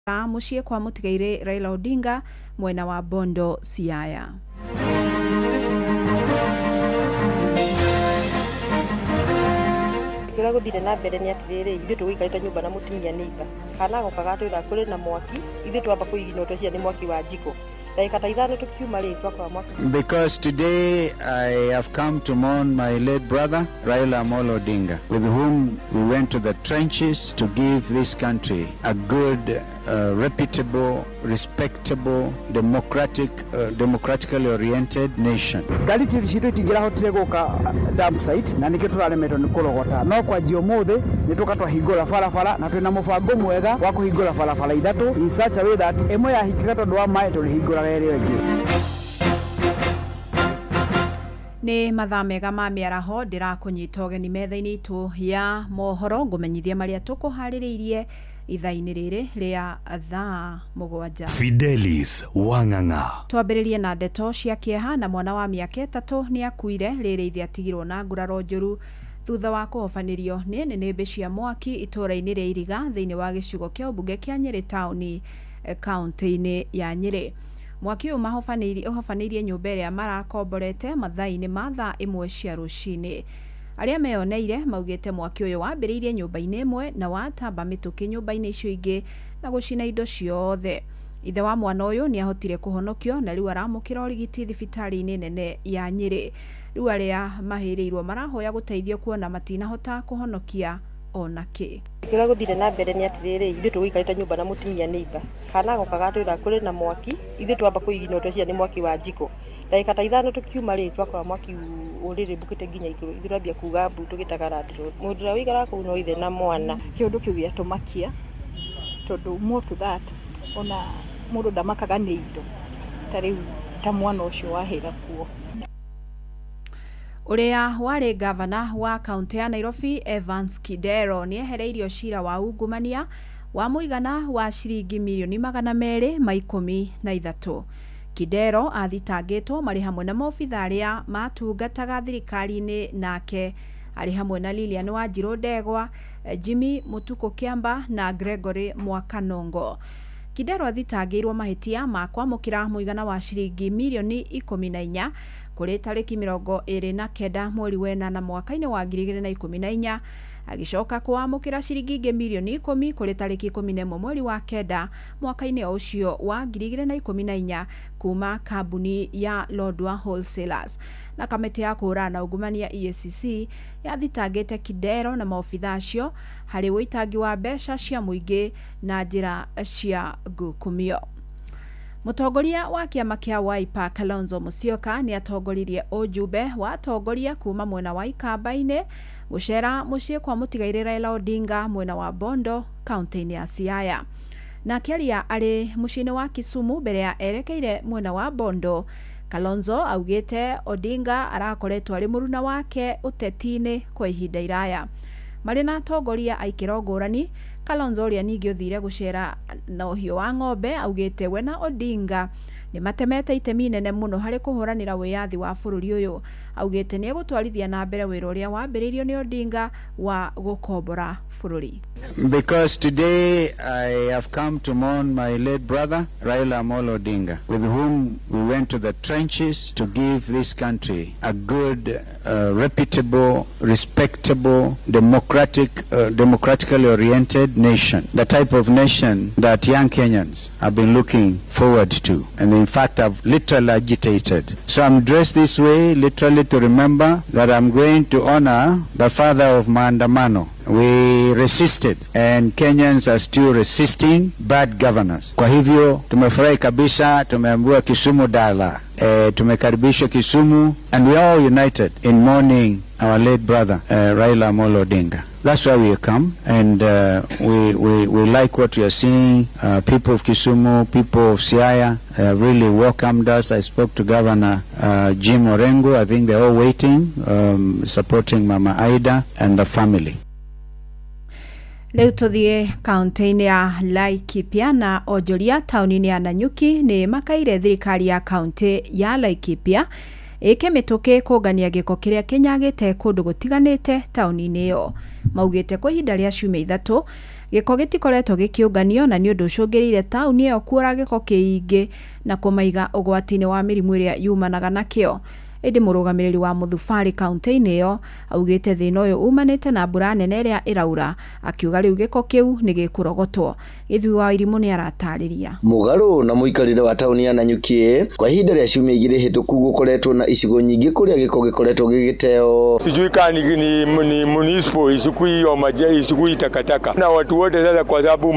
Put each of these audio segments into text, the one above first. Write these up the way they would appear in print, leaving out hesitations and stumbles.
muciĩ kwa mũtigairĩ Raila Odinga mwena wa Bondo, Siaya. Kĩrĩa gũthire na mbere nĩ atĩrĩrĩ, ithuĩ tũgũikarĩte nyũmba na mũtumia neighbor. Kana gokaga twĩra kũrĩ na mwaki, ithuĩ twamba kũigina ũtũcia nĩ mwaki wa jiko. Because today I have come to mourn my late brother, Raila Amolo Odinga, with whom we went to the trenches to give this country a good, reputable, respectable, democratically oriented nation. Galiti rishito itingira hotire goka dump site na nike turaremetwo ni kurogota no kwa jio mothe ni tukatwa hingura farafara na twina mubango mwega wa kuhingura farafara ithatu in such a way that emwe ya hikika tondu wa mai turi hingura rere wengi. Ni mathaa mega ma miaraho ndirakunyita ugeni metha-ini itu ya mohoro ngumenyithia maria tukuhaririirie ithaa-ini riri ria thaa 7. Fidelis Wang'ang'a. Twambiririe na ndeto cia kieha na mwana wa miaka 3 ni akuire riri ithiatigirwo na nguraro njuru thutha wa kuhofanirio ni nĩnĩmbĩ cia mwaki itura-ini ria Iriga thiini wa gicigo kia ubunge kia Nyeri Town kaunti-ini ya Nyeri. Mwaki uhofanĩirie nyũmba ĩrĩa marakomborete mathaa-inĩ ma thaa 1 cia rũcinĩ. Arĩa meyoneire maugĩte mwaki ũyũ wambĩrĩirie nyũmba-inĩ ĩmwe na watamba mĩtũkĩ nyũmba-inĩ icio ingĩ na gũcina indo ciothe. Ithe wa mwana ũyũ nĩ ahotire kũhonokio na rĩu aramũkĩra ũrigiti thibitarĩ-inĩ nene ya Nyeri. Rĩu arĩa mahĩrĩirwo marahoya gũteithio kuona matinahota kũhonokia onake. Kĩrĩa gũthire na mbere nĩ atĩrĩrĩ, ithuĩ tũgũikarĩte nyũmba na mũtumia neighbor. Kana gokaga twĩra kũrĩ na mwaki, ithuĩ twamba kũigina ũtũcia nĩ mwaki wa jiko. Ndagĩka ta 5 tũkiuma rĩ twakora mwaki ũrĩrĩ mbũkĩte nginya igũrũ, ithuĩ twambia kuga mbu tũgĩtaga randro. Mũndũ ũrĩa ũikaraga kũu no ithe na mwana. Kĩũndũ kĩu gĩatũmakia tondũ more to that ona mũndũ ndamakaga nĩ indo ta rĩu ta mwana ũcio wahĩra kuo. Uria wari gavana wa kaunti ya Nairobi Evans Kidero ni ehereirio cira wa ungumania wa muigana wa ciringi milioni 213. Kidero athitangĩtwo marĩ hamwe na maobitha arĩa matungataga thirikari-inĩ nake arĩ hamwe na Lilian Wanjiru Ndegwa, Jimmy Mutuku Kiamba na Gregory Mwakanongo. Kidero athitangĩirwo mahĩtia ma kwamũkĩra muigana wa ciringi milioni 14 kuri tariki 29 mweri wa 8 mwaka-inĩ wa 2014 agicoka kwamũkĩra ciringi ingĩ milioni 10 kuri tariki 11 mweri wa 9 mwaka-inĩ ucio wa 2014 kuma kambuni ya Lodwar Wholesalers. Na kamĩtĩ ya kũhũrana na ungumania EACC yathitangĩte Kidero na maobitha acio harĩ wĩitangi wa mbeca cia mũingĩ na njĩra cia ngukumio. Mũtongoria wa kĩama kĩa Wiper Kalonzo Musyoka ni atongoririe ujumbe wa atongoria kuma mwena wa Ikamba-inĩ gũcera mũciĩ kwa mũtigairĩ Raila Odinga mwena wa Bondo kaunti-inĩ ya Siaya. Na akĩaria arĩ mũciĩ-inĩ wa Kisumu mbere ya erekeire mwena wa Bondo, Kalonzo augĩte Odinga arakoretwo arĩ mũruna wake ũteti-inĩ kwa ihinda iraya. Marĩ na atongoria a ikĩro ngũrani, Kalonzo ũrĩa ningĩ ũthire gũcera na ũhiũ wa ng'ombe augĩte we na Odinga nĩ matemete itemi inene mũno harĩ kũhũranĩra wĩyathi wa bũrũri ũyũ. Augĩte nĩ egũtwarithia na mbere wĩra ũrĩa wambĩrĩirio nĩ Odinga wa gũkombora bũrũri. Because today I have come to mourn my late brother, Raila Amolo Odinga, with whom we went to the trenches to give this country a good, reputable, respectable, democratically oriented nation. The type of nation that young Kenyans have been looking forward to. And in fact, I've literally agitated. So I'm dressed this way, literally to remember that I'm going to honor the father of Maandamano. We resisted and Kenyans are still resisting bad governance. Kwa hivyo tumefurahi kabisa, tumeambiwa Kisumu dala, tumekaribishwa Kisumu, and we are all united in mourning our late brother Raila Amolo Odinga. That's why we come, and we like what we are seeing. People of Kisumu, people of Siaya really welcomed us. I spoke to Governor Jim Orengo. I think they're all waiting, supporting Mama Aida and the family. Leo tuthie kaunti-inĩ ya Laikipia na onjoria tauni-inĩ ya Nanyuki ni makaire thirikari ya kaunti ya Laikipia mĩtũkĩ kũngania gĩko kĩrĩa kĩnyagĩte kũndũ gũtiganĩte tauni-inĩ ĩyo. Maugĩte kwa ihinda rĩa ciumia 3 Giko gitikoretwo gikiunganio na ni undu ucungirire tauni iyo kuura giko kiingi na kumaiga ugwati-ini wa mirimu iria yumanaga nakio. Indi murugamiriri wa Muthubari kaunti-ini iyo augite thina uyu umanite na mbura nene iria iraura, akiuga riu giko kiu ni gikurogotwo. Githui wa Irimu ni aratariria. Mugaru na muikarire wa tauni ya Nanyuki kwa ihinda ria ciumia igiri hituku gukoretwo na icigo nyingi kuria giko gikoretwo gigiteo. Sijui kani ni municipal isukui takataka na watu wote sasa, kwa sababu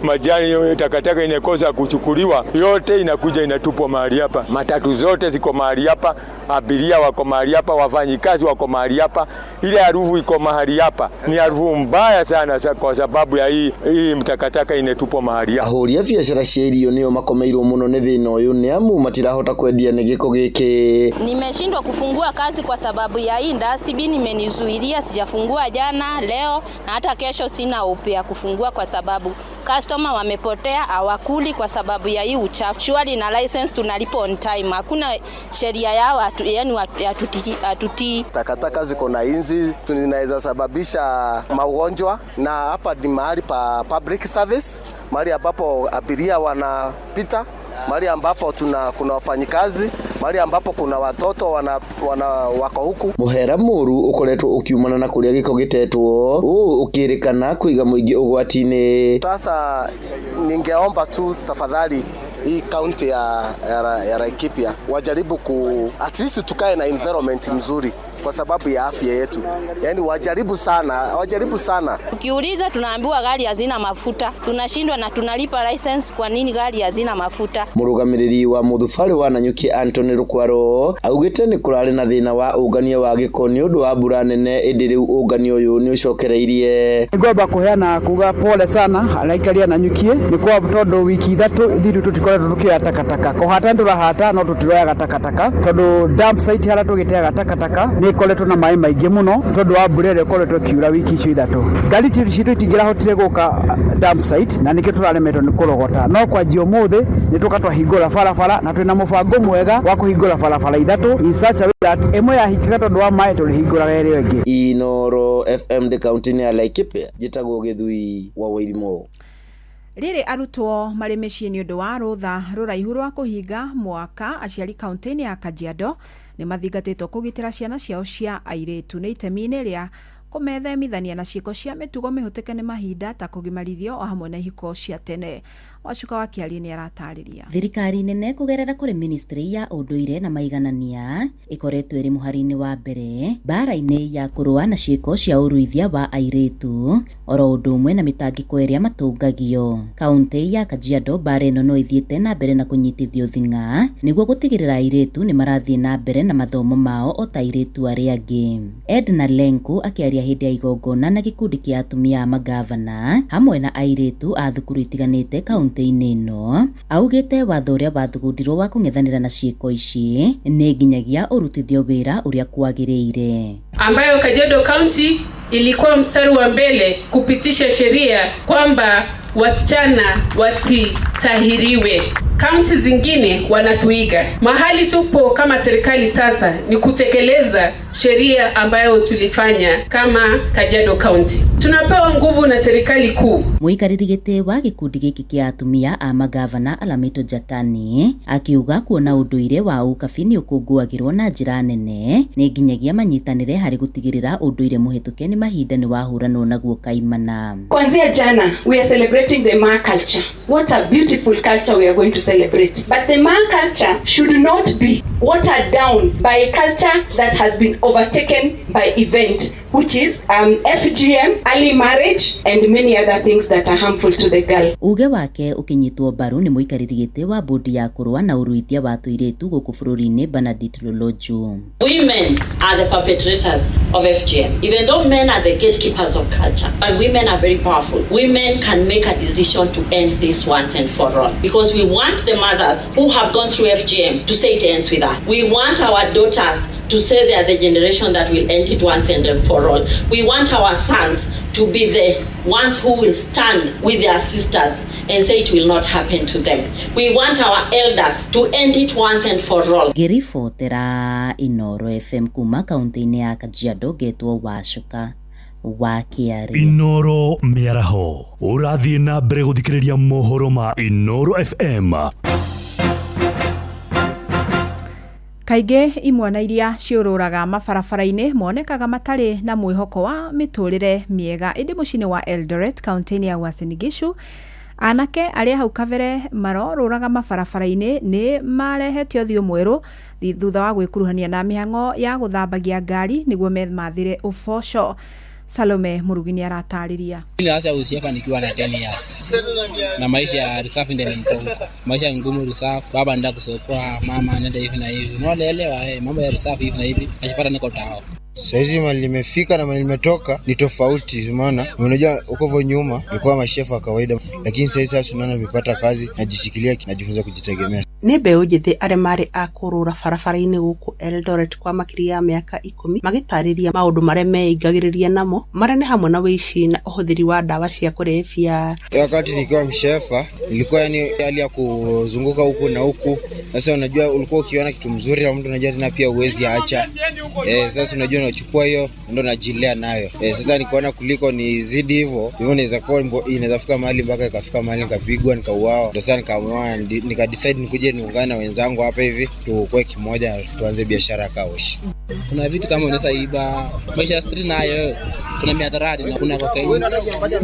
majani takataka inakosa kuchukuliwa, yote inakuja inatupwa mahali hapa. Matatu zote ziko mahali hapa, abiria wako mahali hapa, wafanyikazi wako mahali hapa, ile harufu iko mahali hapa. Ni harufu mbaya sana kwa sababu ya hii mtakataka inetupwa mahali hapa. Ahuri ya biashara cia irio nio makomeirwo muno ni thina uyu ni amu matirahota kwendia ni giko giki. Nimeshindwa kufungua kazi kwa sababu ya hii industry bin imenizuilia, sijafungua jana, leo na hata kesho sina upya kufungua kwa sababu customer wamepotea, hawakuli kwa sababu ya hii uchafu. Shwari na license tunalipa on time. Hakuna sheria yao yani atutii. Takataka ziko na inzi, tunaweza sababisha magonjwa, na hapa ni mahali pa public service, mahali ambapo abiria wanapita, mahali ambapo kuna wafanyikazi, mahali ambapo kuna watoto wako huku. Muhera muru ukoretwo ukiumana na kuria giko gitetwo ukirikana kuiga muingi ugwati-ini. Sasa ningeomba tu tafadhali hii county ya Laikipia wajaribu at least tukae na environment mzuri kwa sababu ya afya yetu. Yani wajaribu sana. Ukiuliza tunaambiwa gari hazina mafuta. Tunashindwa na tunalipa license, kwa nini gari hazina mafuta? Murugamiriri wa Muthubari wa Nanyuki Anthony Rukwaro augite ni kurari na thina wa ungania wa giko ni undu wa mbura nene, indi riu ungania uyu ni ucokereirie. Ngomba kuheana kuga pole sana alaikaria Nanyuki ni kwa tondu wiki ithatu ithiru tutikoretwo tukia takataka kuhata ndurahata no tutiroyaga takataka tondu dump site hara tugiteaga takataka ikoretwo na mai maingi muno tondu wa mbura ire ikoretwo kiura wiki icio ithatu. Ngari citu itingirahotire guka dump site na nikio turaremetwo ni kurogota, no kwa jiomuthi ni tukatwahingura barabara na twina mubango mwega wa kuhingura barabara ithatu in such a way that emwe yahingika tondu wa mai turihinguraga ere ingi. Inoro FM de county ya Laikipia jitagwo Githui wa Wairimu. Riri arutwo mari micii ni undu wa rutha ruraihu rwa kuhinga mwaka, aciari kaunti-ini ya Kajiado ni mathingatitwo kugitira ciana ciao cia airitu ni itemi-ini ria kumethemithania na ciiko cia mitugo mihutike ni mahinda ta kugimarithio o hamwe na ihiko cia tene. Wacuka wa Kiari ni aratariria. Thirikari nene kugerera kuri ministry ya unduire na maiganania ikoretwo iri muhari-ini wa mbere bara-ini ya kurua na ciiko cia uruithia wa airitu oro undu umwe na mitangiko iria matungagio. Kaunti ya Kajiado bara ino no ithiete na mbere na kunyitithio thinga niguo gutigirira airitu ni marathie na mbere na mathomo mao o ta airitu aria angi. Edna Lenku akiaria hindi ya igongona na gikundi kia atumia a magavana hamwe na airitu a thukuru itiganite kaunti-ini ino, augite watho uria wathugundirwo wa kung'ethanira na ciiko ici ni nginyagia urutithio wira uria kwagiriire, ambayo Kajiado County ilikuwa mstari wa mbele kupitisha sheria kwamba wasichana wasitahiriwe. Kaunti zingine wanatuiga. Mahali tupo kama serikali sasa ni kutekeleza sheria ambayo tulifanya kama Kajiado County. Tunapewa nguvu na serikali kuu. Muikariri giti wa gikundi giki kia atumia a magavana Alamito Jatani akiuga kuona unduire wa ukabini ukunguagirwo na njira nene ni nginyagia manyitanire hari gutigirira unduire muhituke ni mahinda ni wahuranwo naguo kaimana. Kuanzia jana we are celebrating the Maa culture. What a beautiful culture we are going to celebrate. But the Maa culture should not be watered down by a culture that has been overtaken by event, which is FGM, early marriage and many other things that are harmful to the girl. Uge wake ukinyitwo baru ni muikariri giti wa bodi ya kurua na uruithia wa tuiretu guku bururi-ini Bernadette Loloju. Women are the perpetrators of FGM, even though men are the gatekeepers of culture, but women are very powerful. Women can make a decision to end this once and for all, because we want the mothers who have gone through FGM to say it ends with us. We want our daughters to say they are the generation that will end it once and for all. We want our sons to be the ones who will stand with their sisters and say it will not happen to them. We want our elders to end it once and for all. Girifotera Inoro FM kuma kaunti-ini ya Kajiado getwo Wacuka wa Kiari. Inoro Miaraho urathie na mbere guthikiriria mohoro ma Inoro FM. Kaingĩ imwana iria ciũrũraga mabarabara-inĩ monekaga matarĩ na mwĩhoko wa mĩtũrĩre mĩega ĩndĩ mũciĩ-inĩ wa Eldoret kaunti-inĩ ya Uasin Gishu. Anake arĩa hau kabere marorũraga mabarabara-inĩ nĩ marehete ũthiũ mwerũ thutha wa gwĩkuruhania na mĩhang'o ya gũthambagia ngari nĩguo memathire ũboco. Salome Murugi ni aratarĩria. Nilianza usiafa nikiwa na 10 years. Na maisha ya reserve ndio nilitoka. Maisha ngumu reserve, baba ndio kusokwa, mama anaenda hivi na hivi. Unaelewa mambo ya reserve hivi na hivi. Akipata niko tao. Saizi mali nimefika na mali nimetoka ni tofauti, maana unajua uko nyuma nilikuwa mashefa wa kawaida, lakini sasa tunaona nimepata kazi, najishikilia, najifunza kujitegemea. Nĩ mbeũ njĩthĩ arĩa marĩ a kũrũra barabara-inĩ gũkũ Eldoret kwa makĩria ya mĩaka 10 magĩtarĩria maũndũ marĩa meingagĩrĩria namo marĩa nĩ hamwe na wĩici na ũhũthĩri wa ndawa cia kũrebia. Wakati nikiwa mshefa ilikuwa yani hali ya kuzunguka huku na huku. Sasa unajua ulikuwa ukiona kitu mzuri na mtu unajua tena pia uwezi acha. Sasa unajua unachukua hiyo ndio unajilea nayo. Sasa nikaona kuliko ni zidi hivyo inaweza kuwa inaweza fika mahali mpaka ikafika mahali nikapigwa nikauawa. Ndio sasa nikaamua nikadecide nikuje niungane na wenzangu hapa hivi tukue kimoja tuanze biashara kaoshi. Kuna vitu kama unaweza iba, maisha ya street nayo kuna miadarati na kuna cocaine,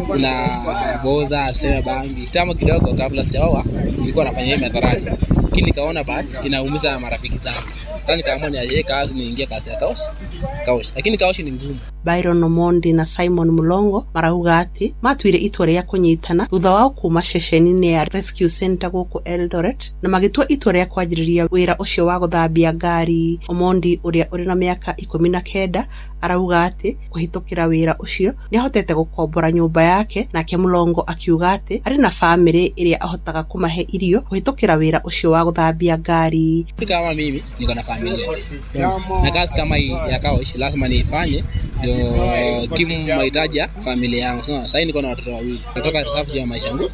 kuna boza, sema bangi. Tama kidogo kabla sijaoa nilikuwa nafanya hiyo miadarati. Lakini nikaona but inaumiza marafiki zangu. Tani kama ni aje kazi niingie kazi ya kaoshi. Lakini kaoshi ni ngumu. Byron Omondi na Simon Mulongo marauga ati matuire itua rĩa kũnyitana thutha wa kuma ceceni-inĩ ya Rescue Center gũkũ Eldoret na magĩtua itua rĩa kwanjĩrĩria wĩra ũcio wa gũthambia ngari. Omondi ũrĩa ũrĩ na mĩaka 19 arauga ati kũhĩtũkĩra wĩra ũcio nĩ ahotete gũkombora nyũmba yake, nake Mulongo akiuga ati arĩ na family ĩrĩa ahotaga kũmahe irio kũhĩtũkĩra wĩra ũcio wa gũthambia ngari. Kama mimi niko na familia na kazi kama hii ya kaoshi lazima niifanye ndio kimu mahitaji ya familia yangu. Sasa niko na watoto wawili. Natoka reserve ya maisha yangu.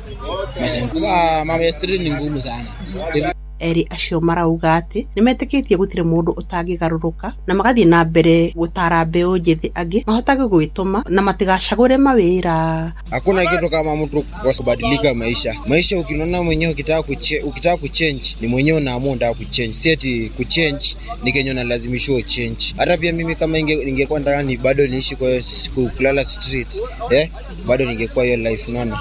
Mama ya street ni ngumu sana. Eri acio marauga ati nimetĩkĩtie gũtirĩ mũndũ ũtangĩgarũrũka na magathiĩ na mbere gũtara mbeũ njĩthĩ angĩ mahotage gwĩtũma na matigacagũre mawĩra. Hakuna kitu kama mtu kubadilika maisha. Maisha ukinona mwenyewe ukitaka kuchange ni mwenyewe unaamua unataka kuchange. Si eti kuchange ni kenyo na lazimishwa change. Hata pia mimi kama ningekuwa nataka ni bado niishi kwa kulala street, bado ningekuwa hiyo life unaona.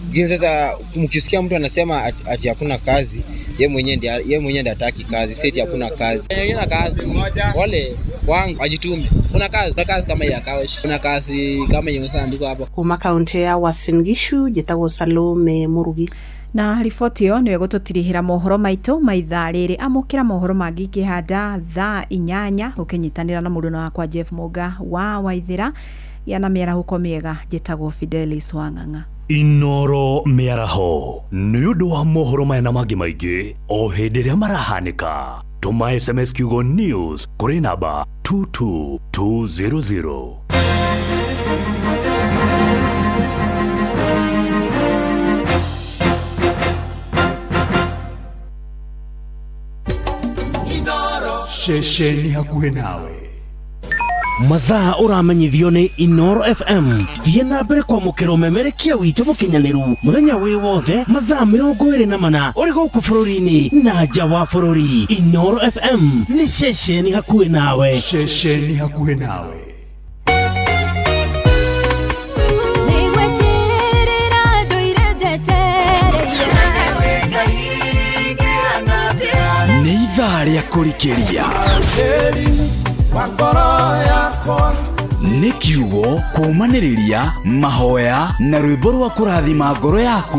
Lakini sasa mkisikia mtu anasema ati hakuna kazi, yeye mwenyewe ndiye hataki kazi, seti hakuna kazi. Yana kazi. Wale wangu wajitume. Kuna kazi kama ya kaoshi. Kuna kazi kama yenye ndiko hapa. Kuma kaunti ya Uasin Gishu njĩtagwo Salome Murugi. Na riboti ĩyo nĩyo gũtũtirihĩra mohoro maitũ maithaa rĩrĩ. Amũkĩra mohoro mangĩ kĩhanda thaa 8 ũkĩnyitanĩra na mũndũ wakwa Jeff Moga wa Waithĩra yana mĩarahuko mĩega njĩtagwo Fidelis Wang'ang'a. Inoro Miaraho nĩ ũndũ wa mohoro maya na mangĩ maingĩ o hĩndĩ ĩrĩa marahanĩka. Tũma SMS kiugo news kũrĩ namba 22200. Shesheni hakuhĩ nawe. Mathaa uramenyithio ni Inoro FM. Thiĩ na mbere kwamũkĩra ũmemerekia witũ mũkinyanĩru mũthenya wĩ wothe mathaa 24 ũrĩ gũkũ bũrũri-inĩ na nja wa bũrũri. Inoro FM nĩ ceceni hakuhĩ nawe. Ceceni hakuhĩ nawe. Nĩ ithaa rĩa kũrikĩria nĩ kiugo kũmanĩrĩria mahoya na rwĩmbo rwa kũrathima ngoro yaku.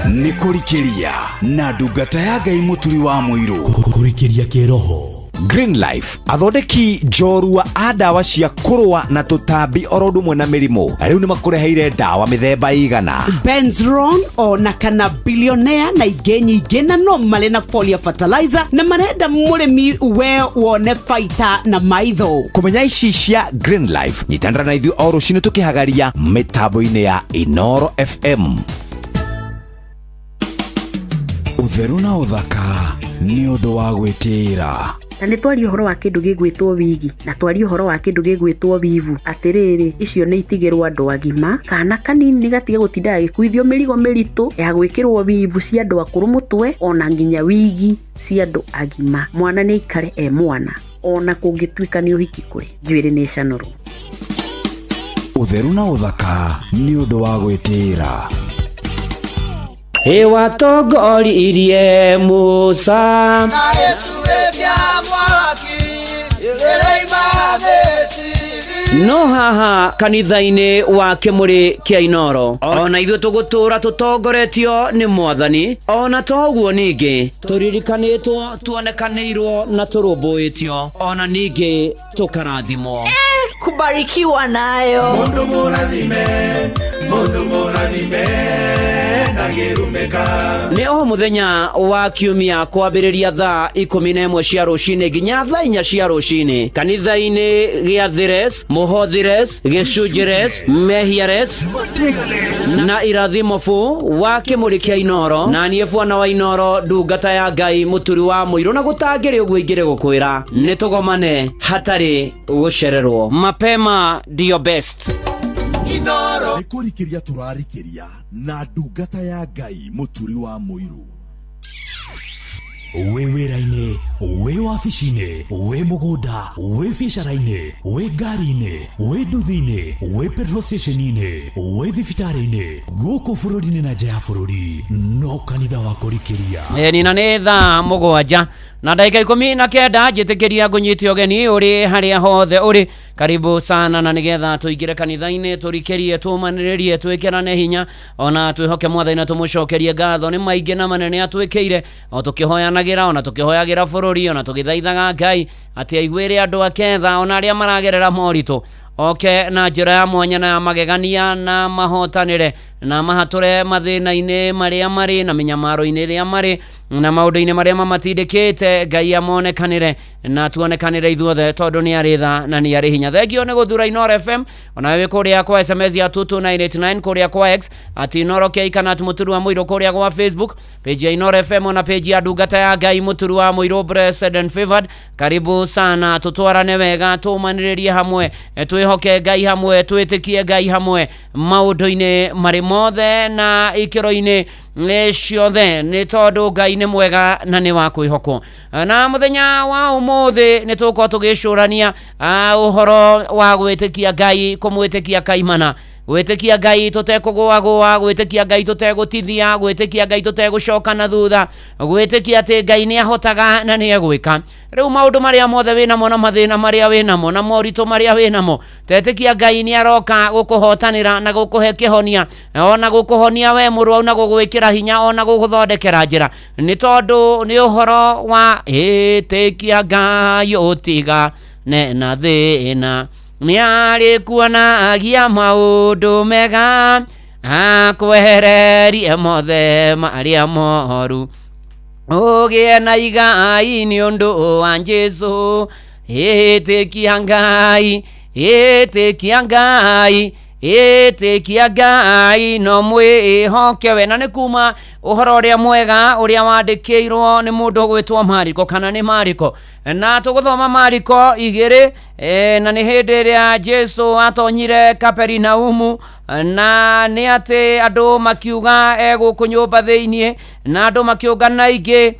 Nĩ kũrikĩria na ndungata ya Ngai mũturi wa mũirũ. Kũrikĩria kĩroho. Green Life athondeki njorua a ndawa cia kũrũa na tũtambi oro ũndũ ũmwe na mĩrimũ. Rĩu nĩ makũreheire ndawa mĩthemba igana. Benzron ona kana Billionaire na ingĩ nyingĩ na no marĩ na foliar fertilizer na marenda mũrĩmi we wone baita na maitho. Kũmenya ici cia Green Life nyitanĩra na ithuĩ o rũciinĩ tũkĩhagaria mĩtambo-inĩ ya Inoro FM. Ũtheru na ũthaka nĩ ũndũ wa gwĩtĩĩra. na nĩ twaria ũhoro wa kĩndũ gĩgwĩtwo wigi na twaria ũhoro wa kĩndũ gĩgwĩtwo wivu. Atĩrĩrĩ, icio nĩ itigĩrwo andũ agima. Kana kanini gatiga gũtinda gĩkuithio mĩrigo mĩritũ ya gwĩkĩrwo wivu cia andũ akũrũ mũtwe ona nginya wigi cia andũ agima. Mwana nĩ ikare mwana ona kũngĩtuĩka nĩ ũhiki kũrĩ. Njuĩrĩ nĩ canũrũ. Ũtheru na ũthaka nĩ ũndũ wa gwĩtĩĩra. Watongoririe Musa no haha kanitha-inĩ wa Kĩmũrĩ kĩa Inoro ona ithuĩ tũgũtũra tũtongoretio nĩ Mwathani, ona toguo ningĩ tũririkanĩtwo, tuonekanĩirwo na tũrũmbũĩtio, ona ningĩ tũkarathimwo. Kubarikiwa nayo mundu mũrathime ndagĩrumĩka. Nĩ o mũthenya wa kiumia kwambĩrĩria thaa 11 cia rũcinĩ nginya thaa 4 cia rũcinĩ kanitha-inĩ gĩa Thires, Mũhothires, Gĩcunjĩres, Mehiares na Irathimofu wa Kĩmũrĩ kĩa Inoro, na niĩ Bwana wa Inoro, ndungata ya Ngai mũturi wa mũirũ, na gũtangĩrĩ ũguo ingĩrĩ gũkwĩra nĩ tũgomane hatarĩ gũcererwo. Mapema ndio best. Inoro nĩ kũrikĩria tũrarikĩria na ndungata ya Ngai mũturi wa mũirũ. Wĩ wĩra-inĩ, wĩ wabici-inĩ, wĩ mũgũnda, wĩ biacara-inĩ, wĩ ngari-inĩ, wĩ nduthi-inĩ, wĩ petrol station-inĩ, wĩ thibitarĩ-inĩ, gũkũ bũrũri-inĩ na nja ya bũrũri, no kanitha wa kũrikĩria. Nina nĩ thaa 7 na ndagĩka 19 njĩtĩkĩria ngũnyite ũgeni ũrĩ harĩa hothe ũrĩ. Karibu sana na nĩgetha tũingĩre kanitha-inĩ tũrikĩrie, tũmanĩrĩrie, twĩkĩrane hinya, ona twĩhoke Mwathani na tũmũcokerie ngatho nĩ maingĩ na manene atwĩkĩire, o tũkĩhoyanagĩra, ona tũkĩhoyagĩra bũrũri, ona tũgĩthaithaga Ngai atĩ aiguĩre andũ ake tha ona arĩa maragerera moritũ, oke na njĩra ya mwanya na magegania na mahotanĩre na mahatũre mathĩna-inĩ marĩa marĩ na mĩnyamaro-inĩ ĩrĩa marĩ na maũndũ-inĩ marĩa mamatindĩkĩte. Ngai amonekanĩre na tuonekanĩre ithuothe tondũ nĩ arĩ tha na nĩ arĩ hinya. Thengio nĩ gũthura Inoro FM, ona wĩ kũrĩa kwa SMS ya 22989, kũrĩa kwa X ati Inoro K mũturi wa mũirũ, kũrĩa kwa Facebook page ya Inoro FM, ona page ya ndungata ya Ngai mũturi wa mũirũ, blessed and favored. Karibu sana, tutwarane wega, tumanĩrĩrie hamwe, twĩhoke Ngai hamwe, twĩtĩkie Ngai hamwe maũndũ-inĩ marĩ mothe na ikĩro-inĩ ciothe, nĩ tondũ Ngai nĩ mwega na nĩ wa kwĩhokwo. Na mũthenya wa ũmũthĩ nĩ tũgũkorwo tũgĩcũrania ũhoro wa gwĩtĩkia Ngai, kũmwĩtĩkia kaimana, gwĩtĩkia Ngai tũtekũgũagũa, gwĩtĩkia Ngai tũtegũtithia, gwĩtĩkia Ngai tũtegũcoka na thutha, gwĩtĩkia atĩ Ngai nĩ ahotaga na nĩ egwĩka. Rĩu maũndũ marĩa mothe wĩnamo na mathĩna marĩa wĩnamo na moritũ marĩa wĩnamo, tetĩkia Ngai nĩ aroka gũkũhotanĩra na gũkũhe kĩhonia, ona gũkũhonia we mũrũaru na gũgwĩkĩra hinya, ona gũgũthondekera njĩra, nĩ tondũ nĩ ũhoro wa ĩtĩkia Ngai ũtigane na thĩna, nĩ arĩ kuonagia maũndũ mega, akwehererie mothe marĩa moru, ũgĩe na igai nĩ ũndũ wa Jesũ. Ĩtĩkia Ngai, ĩtĩkia Ngai, ĩtĩkia Ngai, no mwĩhoke we. Na nĩ kuma ũhoro ũrĩa mwega ũrĩa wandĩkĩirwo nĩ mũndũ gwĩtwo Mariko, kana nĩ Mariko, na tũgũthoma Mariko 2, na nĩ hĩndĩ ĩrĩa Jesũ atonyire Kaperinaumu, na nĩ atĩ andũ makiuga gũkũ nyũmba thĩiniĩ, na andũ makĩũngana aingĩ,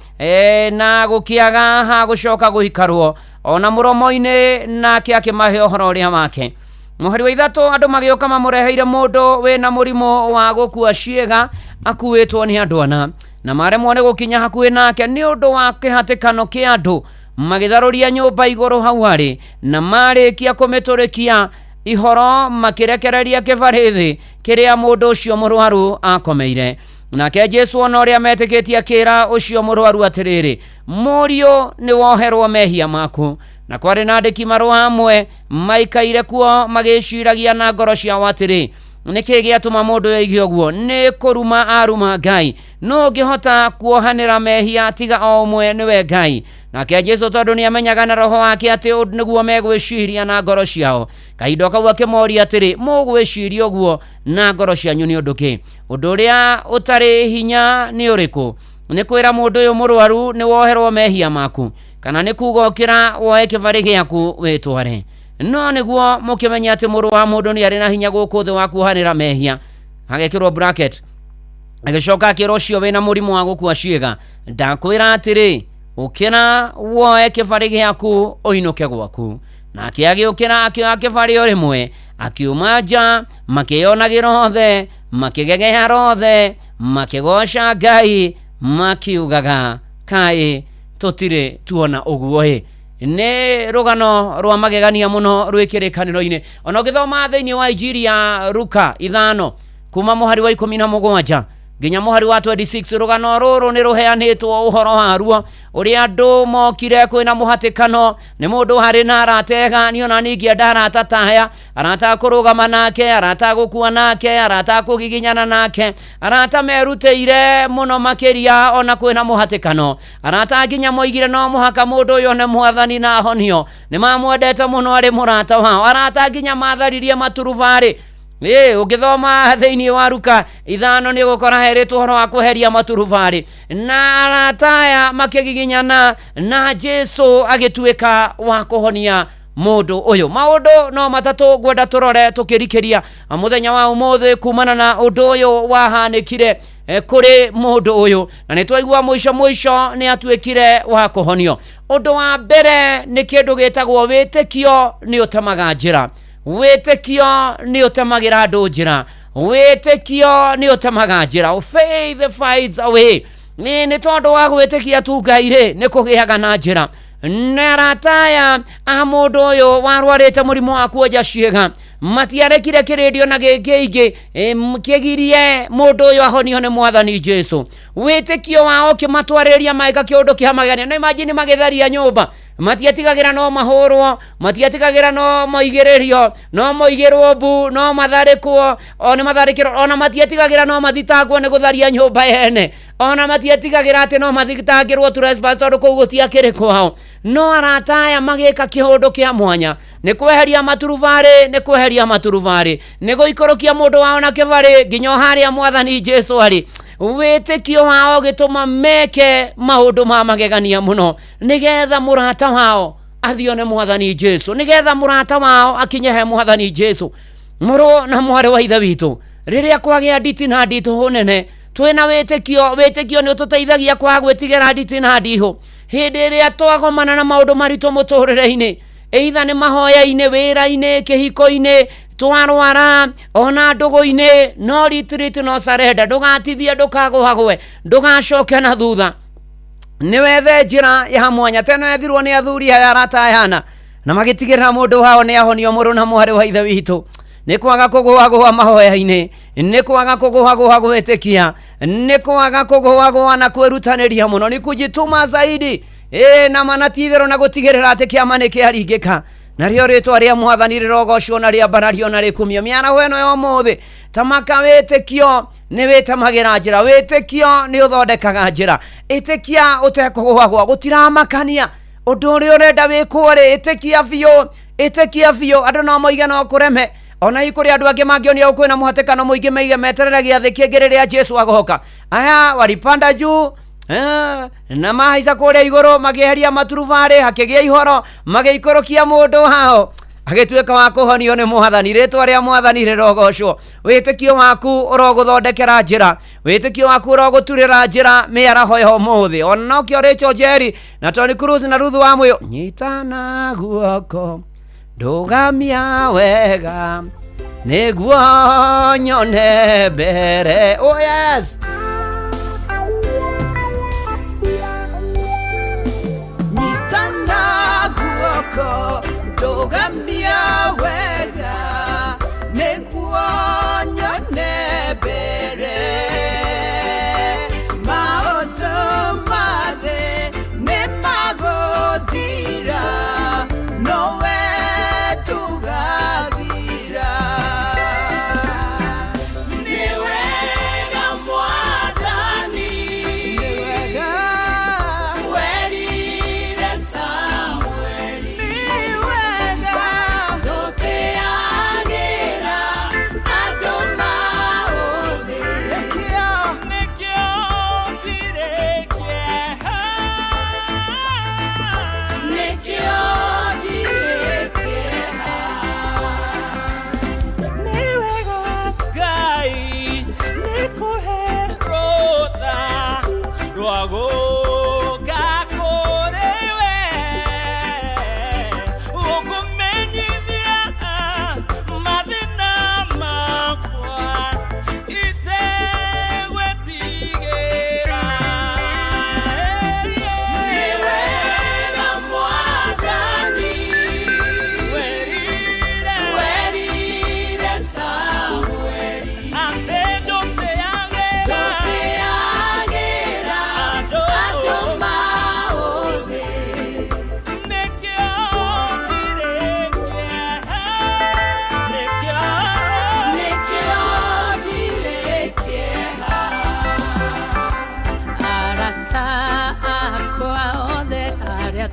na gũkĩaga ha gũcoka gũikarwo, ona mũromo-inĩ nake akĩmahe ũhoro ũrĩa wake. Mũhari wa 3 andũ magĩũka mamũreheire mũndũ wĩna mũrimũ wa gũkua ciĩga, akuĩtwo nĩ andũ ana, na maremwo nĩ gũkinya hakuhĩ nake nĩ ũndũ wa kĩhatĩkano kĩa andũ, magĩtharũria nyũmba igũrũ hau arĩ, na marĩkia kũmĩtũrĩkia ihoro makĩrekereria kĩbarĩ thĩ kĩrĩa mũndũ ũcio mũrwaru akomeire. Nake Jesũ ona ũrĩa metĩkĩtie akĩra ũcio mũrwaru atĩrĩrĩ, mũriũ nĩ woherwo mehia maku. Na kwarĩ na andĩki marũa amwe maikaire kuo magĩciragia na ngoro ciao atĩrĩ, nĩkĩ gĩatũma mũndũ yoige ũguo? Nĩ kũruma aruma Ngai, no ũngĩhota kuohanĩra mehia tiga o ũmwe nĩwe Ngai. Nake Jesũ tondũ nĩ amenyaga na roho wake atĩ nĩguo megwĩciria na ngoro ciao, kahinda kau akĩmoria atĩrĩ, mũgwĩciria ũguo na ngoro cianyu nĩ ũndũ kĩ? Ũndũ ũrĩa ũtarĩ hinya nĩ ũrĩkũ? Nĩ kwĩra mũndũ ũyũ mũrwaru nĩ woherwo mehia maku, kana nĩ kuga ũkĩra woe kĩbarĩ gĩaku wĩtware. No nĩguo mũkĩmenya atĩ mũrũ wa mũndũ nĩ arĩ na hinya gũkũ thĩ wa kuohanĩra mehia. Agekĩrwo bracket. Agĩcoka akĩrwo ũcio wĩna mũrimũ wa gũkua ciĩga, ndakwĩra atĩrĩ, ũkĩra woe kĩbarĩ gĩaku ũinũke gwaku. Nake agĩũkĩra akĩoya kĩbarĩ o rĩmwe, akiuma nja, makĩonagĩra othe, makĩgegea rothe, makĩgoca Ngai, makiugaga kaĩ tũtirĩ tuona ũguo. Nĩ rũgano rwa magegania mũno rwĩkĩrĩkanĩro-inĩ. Ona ũgĩthoma thĩinĩ wa Injili ya Luka 5 kuma mũhari wa 17 nginya mũhari wa 26, rũgano rũrũ nĩ rũheanĩtwo ũhoro waruo ũrĩa andũ mokire kwĩna mũhatĩkano, nĩ mũndũ harĩ na aratega nĩ ona ningĩ arata taya, arata kũrũgama nake, arata gũkua nake, arata kũgiginyana nake, arata merutĩire mũno makĩria ona kwĩna mũhatĩkano, arata nginya moigire no mũhaka mũndũ ũyũ nĩ mwathani na ahonio, nĩ mamwendete mũno arĩ mũrata wao, arata nginya matharirie maturubarĩ. Ũgĩthoma thĩinĩ wa Luka 5 nĩ gũkora herĩtwo ũhoro wa kweheria maturubarĩ, na arata aya makĩgiginyana na Jesũ agĩtuĩka wa kũhonia mũndũ ũyũ. Maũndũ no matatũ ngwenda tũrore tũkĩrikĩria mũthenya wa ũmũthĩ kumana na ũndũ ũyũ wahanĩkire kũrĩ mũndũ ũyũ, na nĩ twaigua mũico nĩ atuĩkire wa kũhonio. Ũndũ wa mbere nĩ kĩndũ gĩtagwo wĩtĩkio nĩ ũtemaga njĩra. Wĩtĩkio nĩ ũtemagĩra andũ njĩra. Wĩtĩkio nĩ ũtemaga njĩra. Faith finds a way. Nĩ tondũ wa gwĩtĩkia tu Ngai nĩ kũgĩaga na njĩra. Na arata aya a mũndũ ũyũ warwarĩte mũrimũ wa kuoja ciĩga matiarekire kĩrĩndio na gĩkĩingĩ kĩgirie mũndũ ũyũ ahonio nĩ mwathani Jesũ. Wĩtĩkio wao kĩmatwarĩria maĩka kĩũndũ kĩa magegania. No imagine magĩtharia nyũmba, matiatigagĩra no mahũrwo, matiatigagĩra no moigĩrĩrio, no moigĩrwo mbu, no matharĩkwo, ona matharĩkĩrwo, ona matiatigagĩra no mathitangwo nĩ gũtharia nyũmba yene, ona matiatigagĩra atĩ no mathitangĩrwo trespass tondũ kũu gũtiakĩrĩ kwao. No arata aya magĩka kĩũndũ kĩa mwanya, nĩ kweheria maturubarĩ, nĩ kweheria maturubarĩ, nĩ gũikũrũkia mũndũ wao na kĩbarĩ nginya harĩa mwathani Jesũ arĩ. Wĩtĩkio wao gĩtũma meke maũndũ ma magegania mũno, nĩgetha mũrata wao athio nĩ mwathani Jesũ, nĩgetha mũrata wao akinye he mwathani Jesũ. Mũrũ na mwarĩ wa ithe witũ, rĩrĩa kwagĩa nditi na nditũ nene, twĩna wĩtĩkio nĩ ũtũteithagia kwa gwĩtigĩra nditi na ndihũ. Hĩndĩ ĩrĩa twagomana na maũndũ maritũ mũtũrĩre-inĩ, either nĩ mahoya-inĩ, wĩra-inĩ, kĩhiko-inĩ, twarwara, ona ndũgũ-inĩ, no retreat, no surrender. Ndũgatithie, ndũkagũhagwe, ndũgacoke na thutha. Nĩwethe njĩra ya mwanya. Teno ethirwo nĩ athuri aya arata ayana na magĩtigĩrĩra mũndũ wao nĩ ahonio. Mũrũ na mwarĩ wa ithe witũ, nĩ kwaga kũgũhagũha mahoya-inĩ, nĩ kwaga kũgũhagũha gwĩtĩkia, nĩ kwaga kũgũhagũha na kwĩrutanĩria mũno, nĩ kujituma zaidi na manatitherwo na gũtigĩrĩra atĩ kĩama nĩ kĩaringĩka. Narĩo rĩtwa rĩa mwathani rĩrogocwo na rĩambarario na rĩkumio. Mĩaraho ĩno ya ũmũthĩ, tamaka wĩtĩkio nĩ wĩtemagĩra njĩra. Wĩtĩkio nĩ ũthondekaga njĩra. Ĩtĩkia ũtekũgũhagũha, gũtiramakania ũndũ ũrĩa ũrenda wĩkwo-rĩ, ĩtĩkia biũ, ĩtĩkia biũ. Andũ no moige no kũreme, ona kũrĩ andũ angĩ mangĩonio kwĩna mũhatĩkano mũingĩ meige meterere gĩathĩ kĩngĩ rĩrĩa Jesũ agoka. Aya walipanda juu na mahaica kũrĩa igũrũ, makĩeheria maturubarĩ, hakĩgĩa ihoro, magĩikũrũkia mũndũ wao agĩtuĩka wa kũhonio nĩ mwathani. Rĩtwa rĩa mwathani rĩrogocwo. Wĩtĩkio waku ũrogũthondekera njĩra, wĩtĩkio waku ũrogũturĩra njĩra mĩaraho ya ũmũthĩ. Ona ũkĩo Rachel Jerry na Tony Cruz na Ruth wa Mũyũ, nyitana guoko ndũgamia wega nĩguo nyone mbere. Oh yes, nyitana guoko ndũgamia wega nĩguo nyone mbere. Maũndũ mathĩ nĩ magũthira, nowe tugathira. Nĩ wega mwana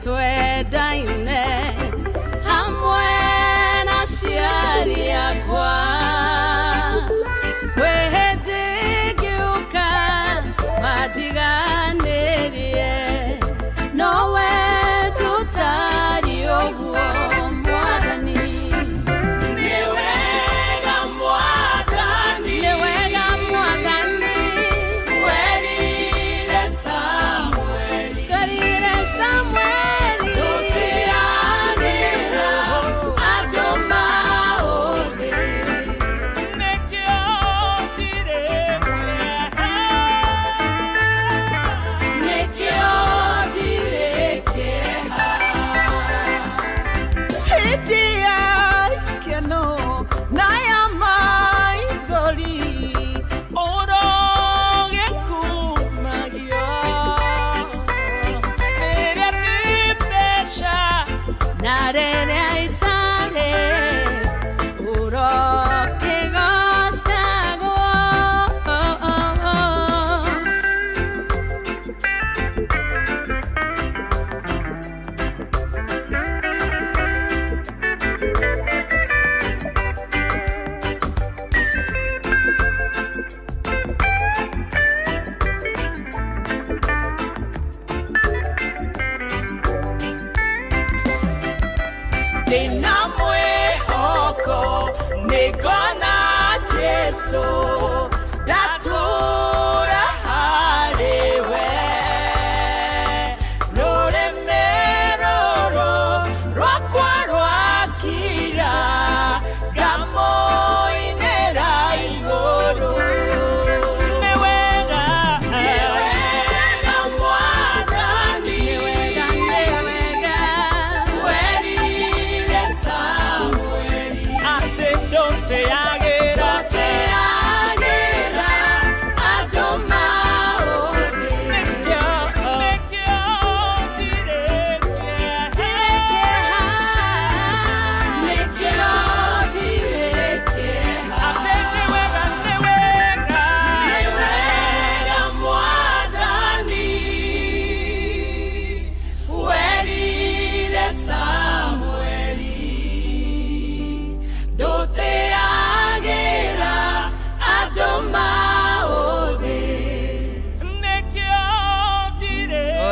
twendaine hamwe na ciari yakwa kwĩhĩndĩngiũka matiganĩrie nowe ndũtari ũguo mwathani nĩwega mwathani werire Samueli tũtĩanĩra andũ maũthĩ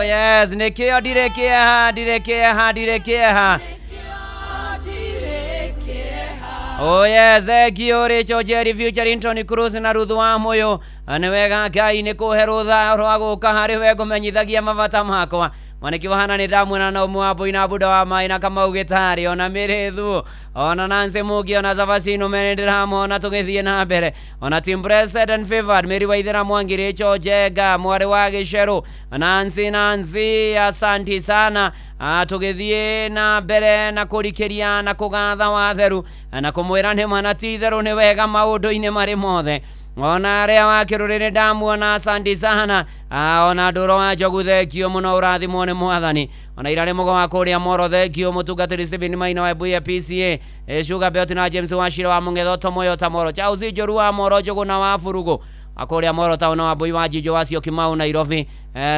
Yes, nikio direkea. Oh yes, Giore Chojeri Future Intoni Cruz na Ruthu wa Moyo anewega Ngai ni kuherutha rwa guka hari we gumenyithagia mabata makwa Mwaniki wahana ni ndamwena na umwapo ina buda wa maina kama ugitari ona mirithu ona Nancy Mugi ona Zavasino menendiramo ona tugithie na mbere ona Team President Favored Mary Waithera Mwangire Chojega mwari wa Gicero Nancy asanti sana tugithie na mbere na kurikiria na kugatha watheru na kumwira ni mwana titheru ni wega maundu-ini mari mothe ona ria wa kirurire ndamuona asanti sana ona nduro wa Njogu thengio muno urathimwo ni mwathani ona irare mugo wa kuria Moro thengio mutungatiri Stephen Maina wa Buya PCA Sugar Belt na James Washira wa Mungetho Tomoyo Tamoro Chauzi Joru wa Moro Njogu na wa Furugo akoria Moro tauna wa Bui wa Jijo wacio Kimau Nairobi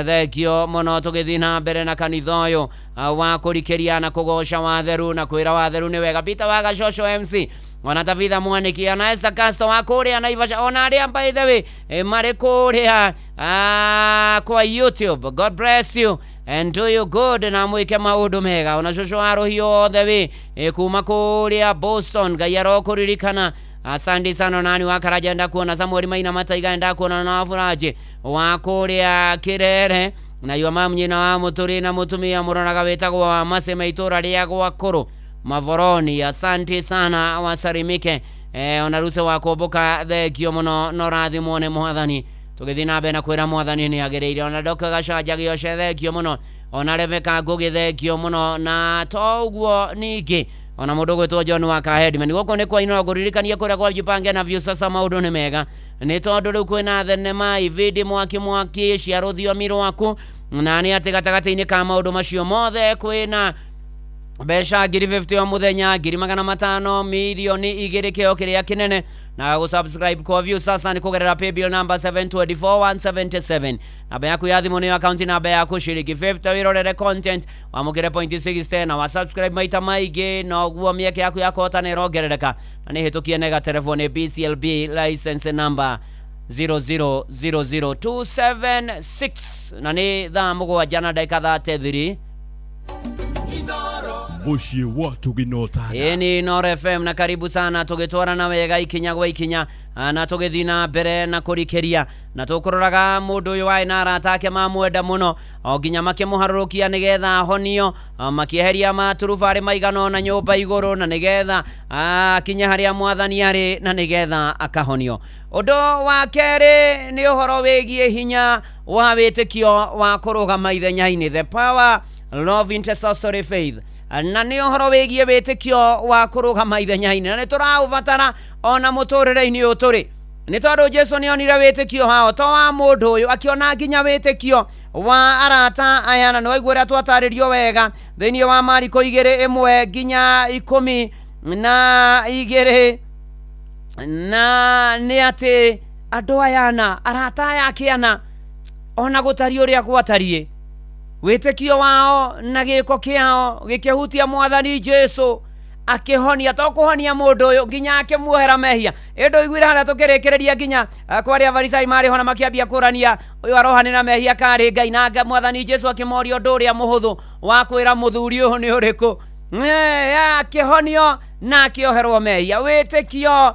thengio muno tugithina mbere na kanitha uyu wa kurikeria na kugosha watheru na kwira watheru ni wega Peter wa Gashosho MC ona Tavitha Mwaniki ona Esa Casto wa kuria Naivasha ona aria by the way mari kuria kwa YouTube. God bless you and do you good na mwike maundu mega ona shosho arohio the way kuma kuria Boston gayaro kuririkana asante sana nani wakaraja nda kuona Samuel Maina Mataiga nda kuona na Furaje wa kuria Kirere na yua mamnyina wa muturi na mutumia muronaga wetagwo wa Masema itura ria gwa Koro Mavoroni asante sana wasarimike ona ruse wa kubuka thengio muno norathi muone mwathani tugithina be na kwira mwathani ni agereire ona Doka Gacaja gioshe thengio muno ona Rebeka Ngugi thengio muno na toguo ningi ona mundu gwetwo John wa Kahedman goko ni kwa ino guririkania kuria kwa jipange na view sasa maundu ni mega ni tondu riu kwina thenema ividi mwaki cia ruthio miro waku na ni ati gatagati-ini ka maundu macio mothe kwina besha ngiri 50 o muthenya, ngiri 500, milioni 2 kio kiria kinene. Na gusubscribe kwa view sasa ni kugerera paybill number 724177. Namba yaku ya thimu ni account namba yaku shiriki 50 wirorere content wamukire point 60 na wa subscribe maita maige na guo mieke yaku ya kota ne rogerereka na ni hitukie nega telefone BCLB license number 0000276 na ni thaa mugwanja na dakika 33. Mushie watu ginotana. Ni Inoro FM na karibu sana tugitwara na wega ikinya gwa ikinya na tugithina mbere na kurikeria na tukuroraga mundu uyu wa inara atake mamwenda muno oginya makimuharurukia nigetha honio makieheria maturubari maigano na nyumba iguru na nigetha kinya haria mwathani ari na nigetha akahonio. Undu wa keri ni uhoro wigie hinya wa witikio wa kurugama ithenya-ini, the power love intercessory faith. Na ni uhoro wigie witikio wa kurugama ithenya-ini na niturabatara ona muturire-ini uturi ni tondu Jesu ni onire witikio hao to wa mundu uyu akiona nginya witikio wa arata aya na noiguo twataririo wega thiini wa Mariko 2:1 nginya 12 na ni ati andu aya na arata aya akiana ona gutari uria gwatarie witikio wao na giko kiao gikihutia mwathani Jesu akihonia to kuhonia mundu uyu nginya akimuohera mehia endo igwira hara tukirekereria nginya kwari avarisai mari hona makiambia kurania uyu arohanira mehia kari Ngai na mwathani Jesu akimoria undu uria muhuthu wa kwira muthuri uyu ni uriku akihonio na akioherwo mehia witikio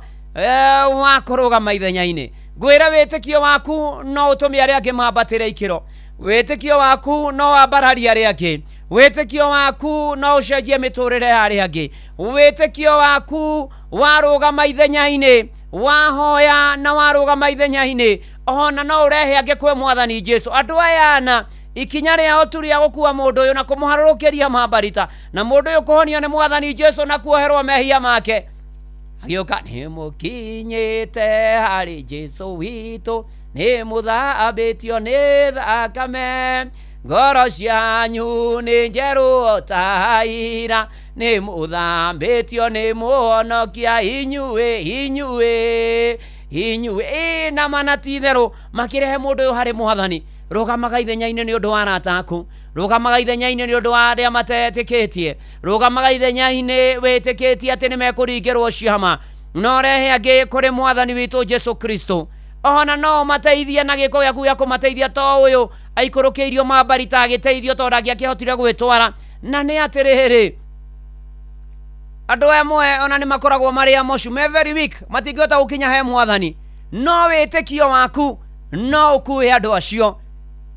wa kurugama ithenya-ini. Gwira witikio waku no utumia aria angi mambatire ikiro, witikio waku no wambararia aria angi, witikio waku no ucenjie miturire ya aria angi, witikio waku warugama ithenya-ini, wahoya na warugama ithenya-ini ona no urehe angi kwe mwathani Jesu. Andu aya na ikinya riao tu ria gukua mundu uyu na kumuharurukiria mambarita na mundu uyu kuhonio ni mwathani Jesu na kuoherwo mehia make agioka ni mukinyite hari Jesu witu ni muthabitio ni thakame ngoro cianyu ni njeru taira ni muthambitio ni muhonokia inyue na manatitheru makirehe mundu uyu hari mwathani. Rugamaga ithenya-ini ni undu wa arata aku, rugamaga ithenya-ini ni undu wa aria matetikitie, rugamaga ithenya-ini witikitie ati ni mekuringirwo ciama no rehe angi kuri mwathani witu Jesu Kristo ona no mateithie na giko giaku gia kumateithia to uyu aikurukeirio mambarita agiteithio tondu angiakihotire gwitwara na ni atiriri andu amwe ona ni makoragwo mari amoshu me very weak matingihota gukinya he mwathani no witikio waku no ukue andu acio.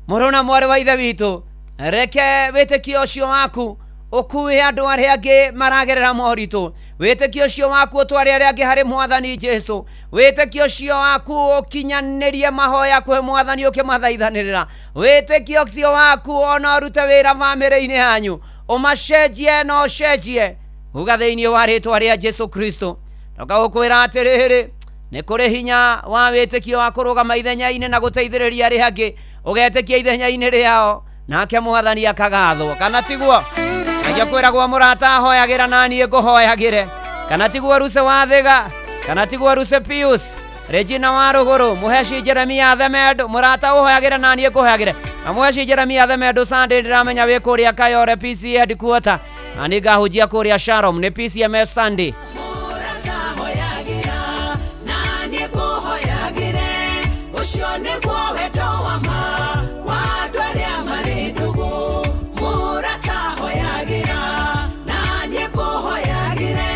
Muruna mwari wa ithe witu reke witikio ucio waku ukue andu aria angi maragerera moritu, witikio ucio waku utware aria angi hari mwathani Jesu, witikio ucio waku ukinyanirie mahoya kwe mwathani ukimathaithanirira, witikio ucio waku ona urute wira family-ini yanyu umacenjie no cenjie uga thiini wa ritwa ria Jesu Kristo. Toka gukwira atiriri ni kuri hinya wa witikio wa kurugama ithenya-ini na guteithiriria aria angi ugetikia ithenya-ini riao nake mwathani akagathwo. Kana tiguo agiakwiragwo murata hoyagira nani nguhoyagire, kana tiguo Ruse wa Thiga, kana tiguo Ruse Pius, Regina wa Ruguru, muheshi Jeremia Themedo murata uhoyagira nani nguhoyagire na muheshi Jeremia Themedo Sunday ndiramenya wi kuria Kayore PC headquarter ani gahujia kuria Sharom ni PCMF Sunday ucione kwa wendo wa ma watu aria mari ndugu murata hoyagira na nikuhoyagire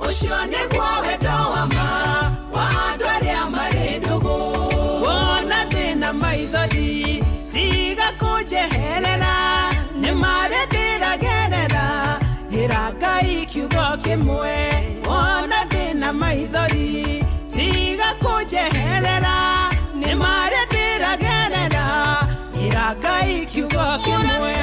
ucione kwa wendo wa ma watu aria mari ndugu wona thina maithori tiga kujeherera ni maretiragerera iragai kiugo kimwe wona thina maithori tiga kujeherera ni maretiragerera iragai kiugo kimwe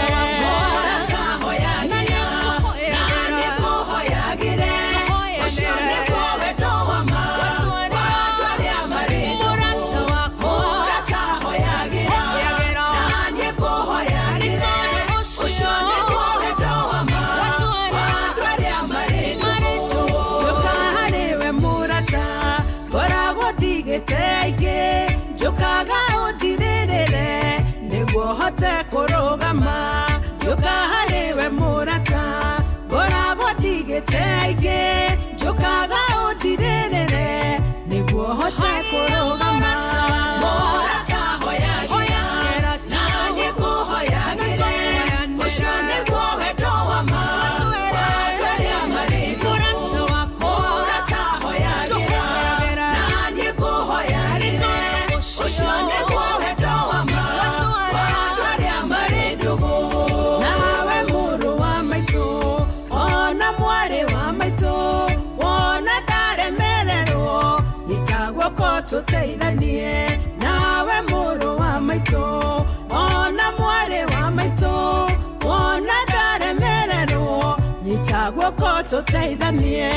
tuteithanie nawe muru wa maito ona mware wa maito ona ndaremererwo nyita guoko tuteithanie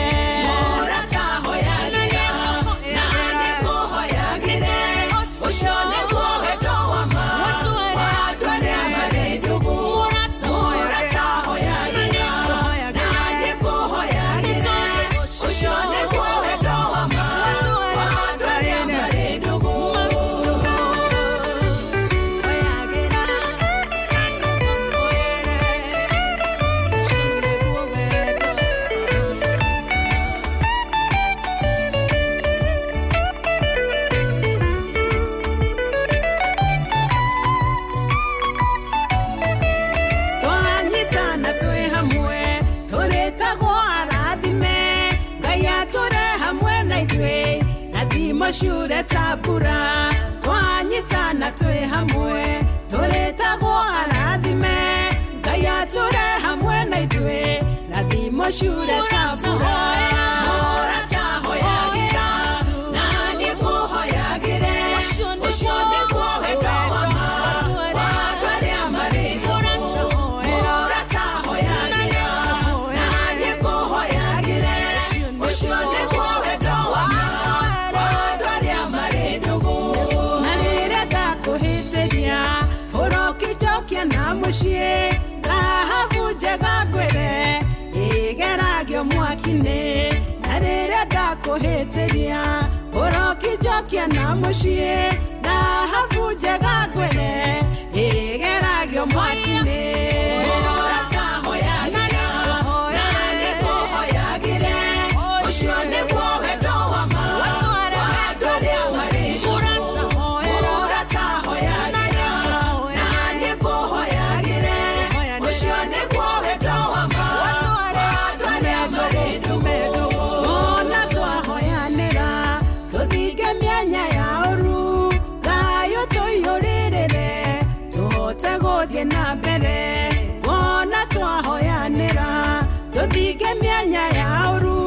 murata hoyagia nani kuhoyagire ushone kuweto wa ma watu wale ndugu murata hoyagia nani kuhoyagire ushone kuweto wa ma Shure tabura twanyitana twe hamwe turetagwo arathime ngaya ture hamwe na ithuĩ rathimo shure tabura murata hoyagira nani kuhoyagire ucio nĩguo wendo wa ma watu arĩa marĩ murata hoyagira nani kuhoyagire ucio nĩguo wendo wa ma mushie dhahabu njega ngwere igeragio mwaki-inĩ na rĩrĩa ndakũhĩtĩria ũrokijokia na mushie dhahabu njega ngwere igeragio mwaki-inĩ ucio nĩguo wendo wa ma na mbere wona twahoyanĩra tũthinge mĩanya ya ũru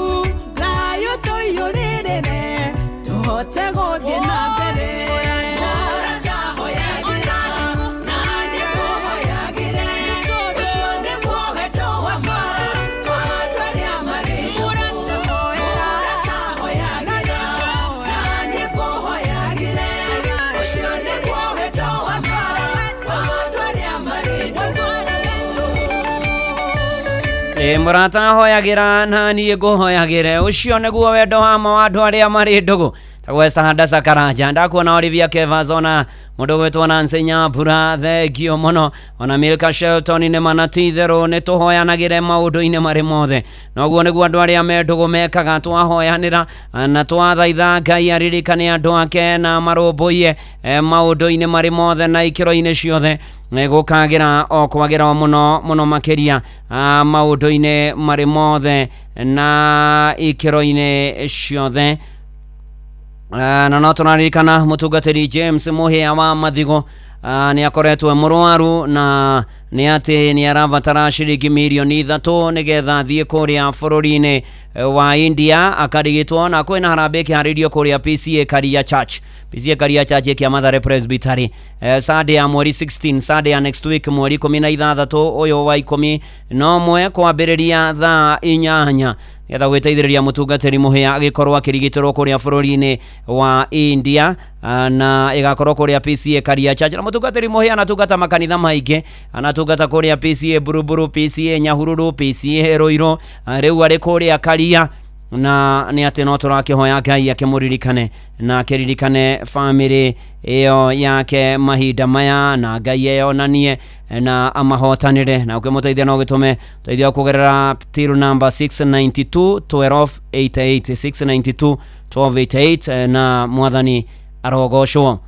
thayũ tũiyũrĩrĩre tũhote gũthiĩ na mbere murata hoyagira nani nguhoyagire ucio nĩguo wendo wa ma wa andũ arĩa marĩ ndũgũ tagwesta Hadasa Karanja ndakuona Olivia Kevazona mũndũ gwĩtwo Nancy Nyambura thengio mũno ona Milka Shelton nĩ manatitherũ nĩ tũhoyanagĩre maũndũ-inĩ marĩ mothe noguo nĩguo andũ arĩa me ndũgũ mekaga twahoyanĩra na twathaitha Ngai aririkane andũ ake na marũmbũiye maũndũ-inĩ marĩ mothe na ikĩro-inĩ ciothe gũkagĩra o kwagĩra mũno mũno makĩria maũndũ-inĩ marĩ mothe na ikĩro-inĩ ciothe. Na no tũnaririkana mũtungatĩri James Mũhĩa wa Mathigo nĩ akoretwo mũrwaru na nĩ atĩ nĩ arabatara ciringi mirioni 3 nĩgetha thiĩ kũrĩa bũrũri-inĩ wa India akarigitwo na kwĩna harambĩ kĩharĩrio kũrĩa PCA Karia Church. PCA Karia Church ya Mathare Presbytery Sunday ya mweri 16 Sunday ya next week mweri 16 ũyũ wa 11 kwambĩrĩria thaa 8 getha gwĩteithĩrĩria mũtungatĩri Mũhĩa agĩkorwo akĩrigitĩrwo kũrĩa bũrũri-inĩ wa India na ĩgakorwo kũrĩa PCA Karia Church na mũtungatĩri Mũhĩa anatungata makanitha maingĩ anatungata kũrĩa PCA Buruburu, PCA Nyahururu, PCA Roiro rĩu arĩ kũrĩa Karia na nĩ atĩ no tũrakĩhoya Ngai akĩmũririkane na akĩririkane family ĩyo yake mahinda maya na Ngai eyonanie na amahotanĩre na ũkĩmũteithia no gĩtũme teithia kũgerera till number 692 1288 692 na mwathani arogocwo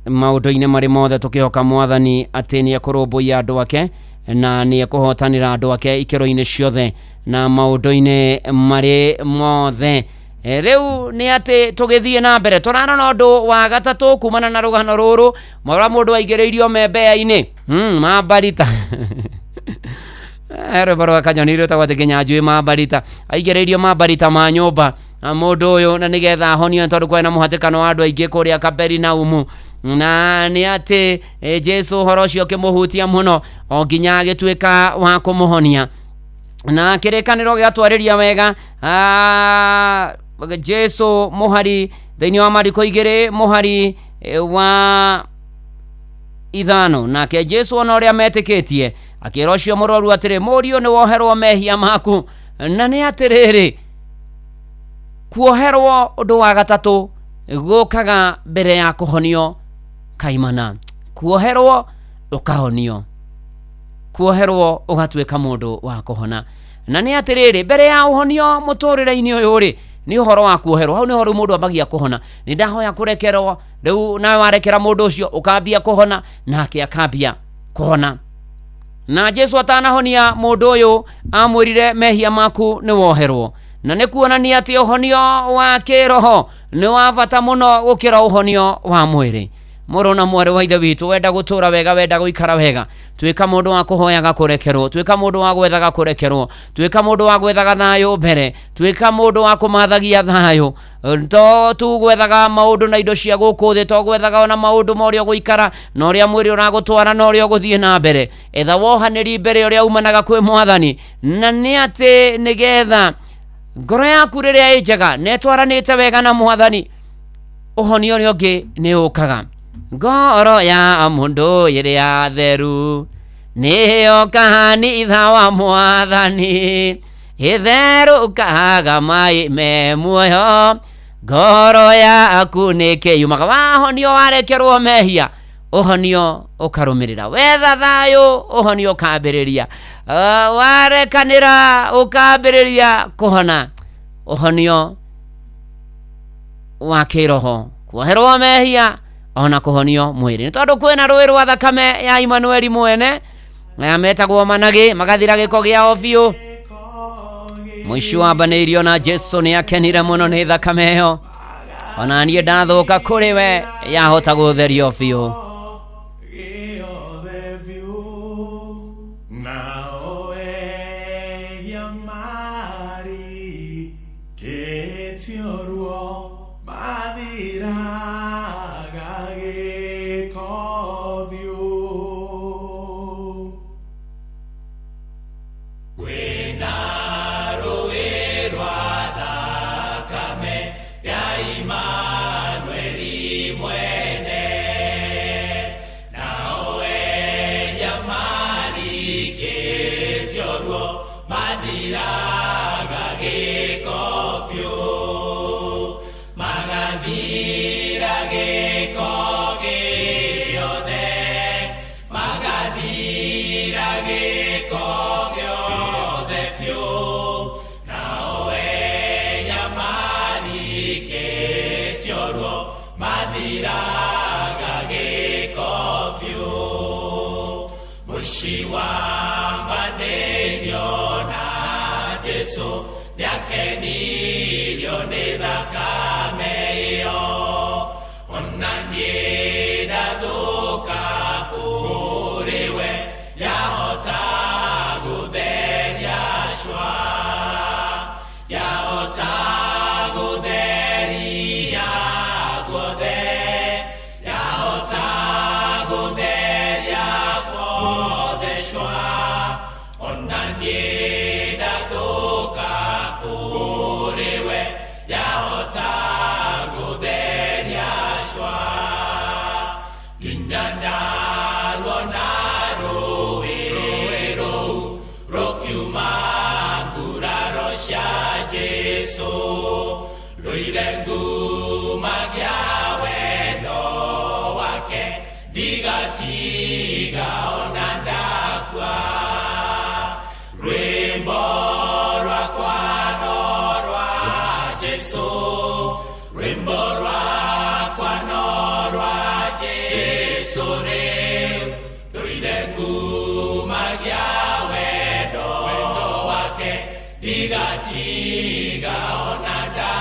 maũndũ-inĩ marĩ mothe tũkĩhoka mwathani atĩ nĩ ekũrũmbũiya andũ ake na nĩ ekũhotanĩra andũ ake ikĩro-inĩ ciothe na maũndũ-inĩ marĩ mothe Riu ni ati tugithie na mbere turana no ndu wa gatatu kumana na rugano ruru mara mundu aigereirio membea-ini Mambarita baro akanyonire tawate Kinyanjui Mambarita aigereirio Mambarita ma nyumba mundu uyu na nigetha honio tondu kwena muhatikano wa andu aingi kuria Kaperinaumu na ni ati Jesu horo cio kimuhutia muno o nginya agituika wa kumuhonia na kirikaniro giatwariria wega Jesu muhari thiini wa Mariko 2 muhari wa 5 nake Jesu ona uria metikitie akira ucio murwaru atiri murio ni woherwo mehia maku na ni atiriri kuoherwo undu wa gatatu gukaga mbere ya kuhonio kaimana kuoherwo ukahonio kuoherwo ugatuika mundu wa kuhona na ni atiriri mbere ya uhonio muturire-ini uyu ri ni uhoro wa kuoherwo hau ni horo mundu ambagia kuhona ni ndahoya kurekerwo riu nawe warekera mundu ucio ukambia kuhona nake akambia kuhona na Jesu atanahonia mundu uyu amwirire mehia maku ni woherwo na ni kuonania ati uhonio wa kiroho ni wa bata muno gukira uhonio wa mwiri moro na mwari wa ithe witu wenda gutura wega wenda guikara wega twika mundu wa kuhoyaga kurekerwo twika mundu wa gwethaga kurekerwo twika mundu wa gwethaga thayo mbere twika mundu wa kumathagia thayo to tu gwethaga maundu na indo cia guku thi to gwethaga ona maundu morio guikara na uria mwiri uragutwara na uria guthie na mbere etha wohaniri mbere uria umanaga kwi mwathani na ni ati nigetha ngoro yaku riria ijega netwaranite wega na mwathani uhonio ri ungi ni ukaga ngoro ya mundu iria theru niyo kahani itha wa mwathani itheru kaga mai me muoyo ngoro yaku ni kiyumaga wahonio warekerwo mehia uhonio ukarumirira wetha thayo uhonio ukambiriria warekanira ukambiriria kuhona uhonio wa kiroho kuoherwo mehia ona kuhonio mwiri tondu kwina rui rwa thakame ya Emmanuel mwene na metagwo managi magathira giko giao biu mwisho wambanirio na Jesu ni akenire muno ni thakame iyo ona nie ndathuka kuri we yahota gutherio biu Diga tiga onada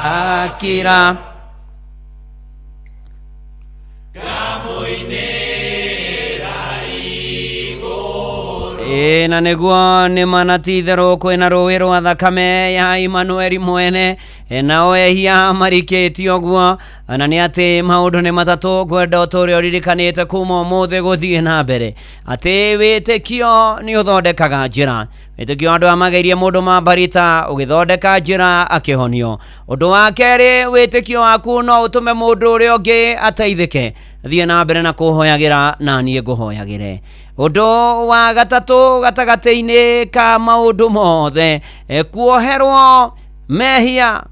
akira na niguo nĩ manatitherũ kwĩna rũĩ rwa thakame ya Emmanuel mwene nao ehia marikĩtio ũguo na nĩ atĩ maũndũ nĩ matatũ ngwenda ũtũũre ũririkanĩte kuma ũmũthĩ gũthiĩ na mbere atĩ wĩtĩkio nĩ ũthondekaga njĩra wĩtĩkio andũ amageirie mũndũ mambarita ũgĩthondeka njĩra akĩhonio ũndũ wa kerĩ wĩtĩkio waku no ũtũme mũndũ ũrĩa ũngĩ ateithĩke thiĩ na mbere na kũhoyagĩra na niĩ ngũhoyagĩre ũndũ wa gatatũ gatagatĩ-inĩ ka maũndũ mothe kuoherwo mehia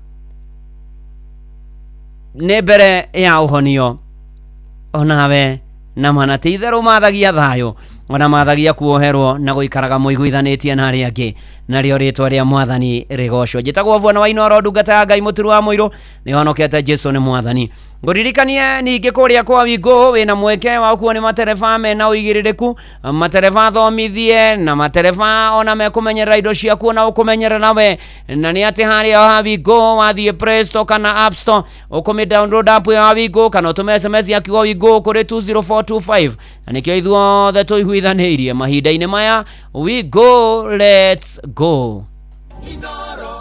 nĩ mbere ya ũhonio onawe na manatitherũ mathagia thayũ ona mathagia kuoherwo na gũikaraga mũiguithanĩtie na arĩa angĩ narĩo rĩtwa rĩa mwathani rĩgocwo njĩtagwo Vuona wa Inooro ndungata ya Ngai mũturu wa mũirũ nĩ honokete Jesũ nĩ mwathani ngũririkanie ningĩ kũrĩa kwa Wingũ wĩna mweke wa kuo nĩ matereba mena ũigĩrĩrĩku matereba thomithie na matereba ona mekũmenyerera indo ciaku na ũkũmenyerera nawe na nĩ atĩ harĩa ha Wingũ wathiĩ Play Store kana App Store ũkũmĩ download app ya Wingũ kana ũtũme SMS ya kiugo Wingũ kũrĩ 20425 na nĩkĩo ithuothe tũiguithanĩirie mahinda-inĩ maya Wingũ let's go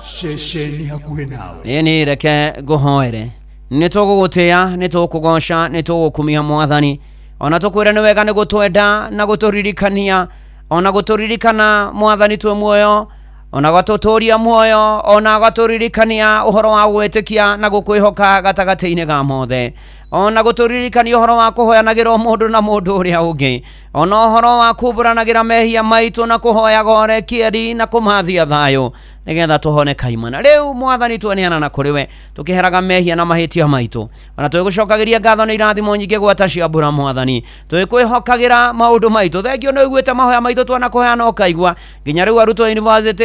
Shesheni hakuhĩ nawe nĩ reke ngũhoere nĩ tũgũgũtĩa nĩ tũkũgoca nĩ tũgũkumia mwathani ona tũkwĩra nĩ wega nĩ gũtwenda na gũtũririkania ona gũtũririkana mwathani twĩ muoyo ona gatũtũria muoyo ona gatũririkania ũhoro wa gwĩtĩkia na gũkwĩhoka gatagatĩ-inĩ ga mothe ona gũtũririkania ũhoro wa kũhoyanagĩra mũndũ na mũndũ ũrĩa ũngĩ ona ũhoro wa kumbũranagĩra mehia maitũ na kũhoyaga ũrekieri na kũmathia thayũ nĩgetha tũhone kaimana rĩu mwathani tweneana na kũrĩ we tũkĩheraga mehia na mahĩtia maitũ ona twĩgũcokagĩria ngatho nĩ irathimo nyingĩ gwata ciambũra mwathani twĩkwĩhokagĩra maũndũ maitũ thengio nĩ ũiguĩte mahoya maitũ twana kũheana ũkaigua nginya rĩu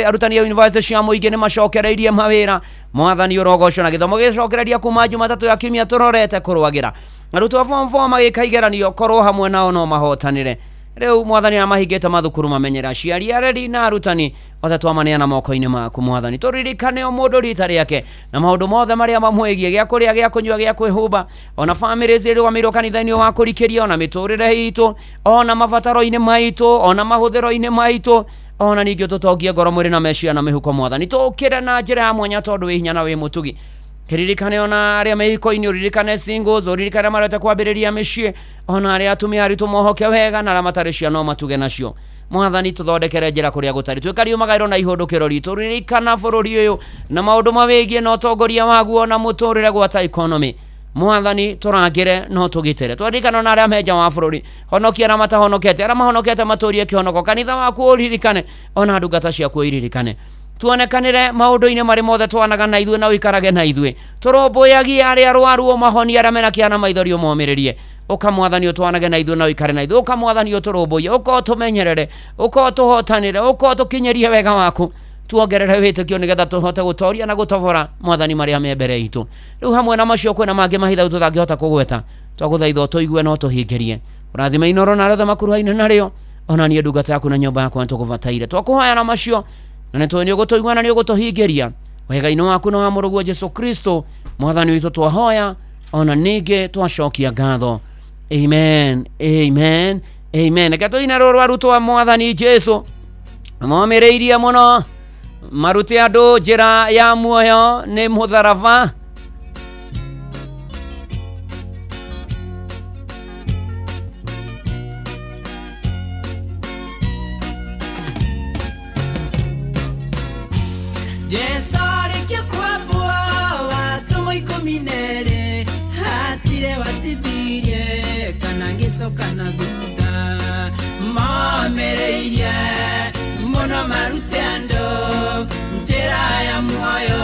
arutani a university cia mũingĩ nĩ macokereirie mawĩra mwathani ũrogocwo na gĩthomo gĩcokereria kuma Jumatatũ ya kiumia tũrorete kũrũagĩra arutwo form 4 magĩka igeranio korwo hamwe nao no mahotanĩre rĩu mwathani amahingĩte mathukuru mamenyera aciari areri na arutani othe twamaneana moko-inĩ maku mwathani tũririkane o mũndũ rita rĩake na maũndũ mothe marĩa mamwĩgie gĩa kũrĩa gĩa kũnyua gĩa kwĩhumba ona family zĩrũgamĩirwo kanitha-inĩ wa kũrikĩria ona mĩtũrĩre itũ ona mabataro-inĩ maitũ ona mahũthĩro-inĩ maitũ ona ningĩ tũtongie ngoro mwĩrĩ na meciria na mĩhuko mwathani tũkĩre na njĩra ya mwanya tondũ wĩ hinya na wĩ mũtugi kiririkane ona arĩa mehiko-inĩ ũririkane singles ũririkane marete kwambĩrĩria mĩciĩ ona arĩa atumia aritũ mohoke wega na arĩa matarĩ ciana matuge nacio mwathani tũthondekere njĩra kũrĩa gũtarĩ twĩkariumagaĩrwo na ihũndũkĩro ritũ ririkana bũrũri ũyũ na maũndũ mawĩgie na ũtongoria waguo na mũtũrĩre gwata economy mwathani tũrangĩre no tũgitĩre twaririkana na arĩa menja wa bũrũri honokia arĩa matahonokete arĩa mahonokete matũrie kĩhonoko kanitha waku ũririkane ona ndungata ciaku iririkane tuonekanire maũndũ-inĩ marĩ mothe twanaga na ithuĩ na ũikarage na ithuĩ tũrũmbũyagie arĩa arwaru mahonia arĩa mena kĩana maithori ũmomĩrĩrie ũka mwathani ũtwanage na ithuĩ na ũikare na ithuĩ ũka mwathani ũtũrũmbũie ũka ũtũmenyerere ũka ũtũhotanĩre ũka ũtũkinyerie wega waku tuongerere wĩtĩkio nĩgetha tũhote gũtoria na gũtobora mwathani marĩa me mbere itũ rĩu hamwe na macio kwĩna mangĩ mahitha tũtangĩhota kũgweta twagũthaitha ũtũigue no tũhingĩrie ũrathime Inooro na arĩa makuruhaine narĩo ona niĩ ndungata yaku na nyũmba yakwa nĩtũgũbataire twakũhoya na macio na nĩtũĩ nĩũgũtũigua na nĩũgũtũhingĩria wega-inĩ waku na wa mũrũguo Jesũ Kristo mwathani witũ twahoya ona ningĩ twacokia ngatho amen amen amen reke tũine rũrũ arutwo a mwathani Jesũ momĩrĩirie mũno marute andũ njĩra ya muoyo nĩ mũtharaba Jesarĩkia kwambua watũmwo ikũmi nerĩ hatire watithirie kana ngĩcoka na thutha momĩrĩirie mũno marute andũ njĩra ya muoyo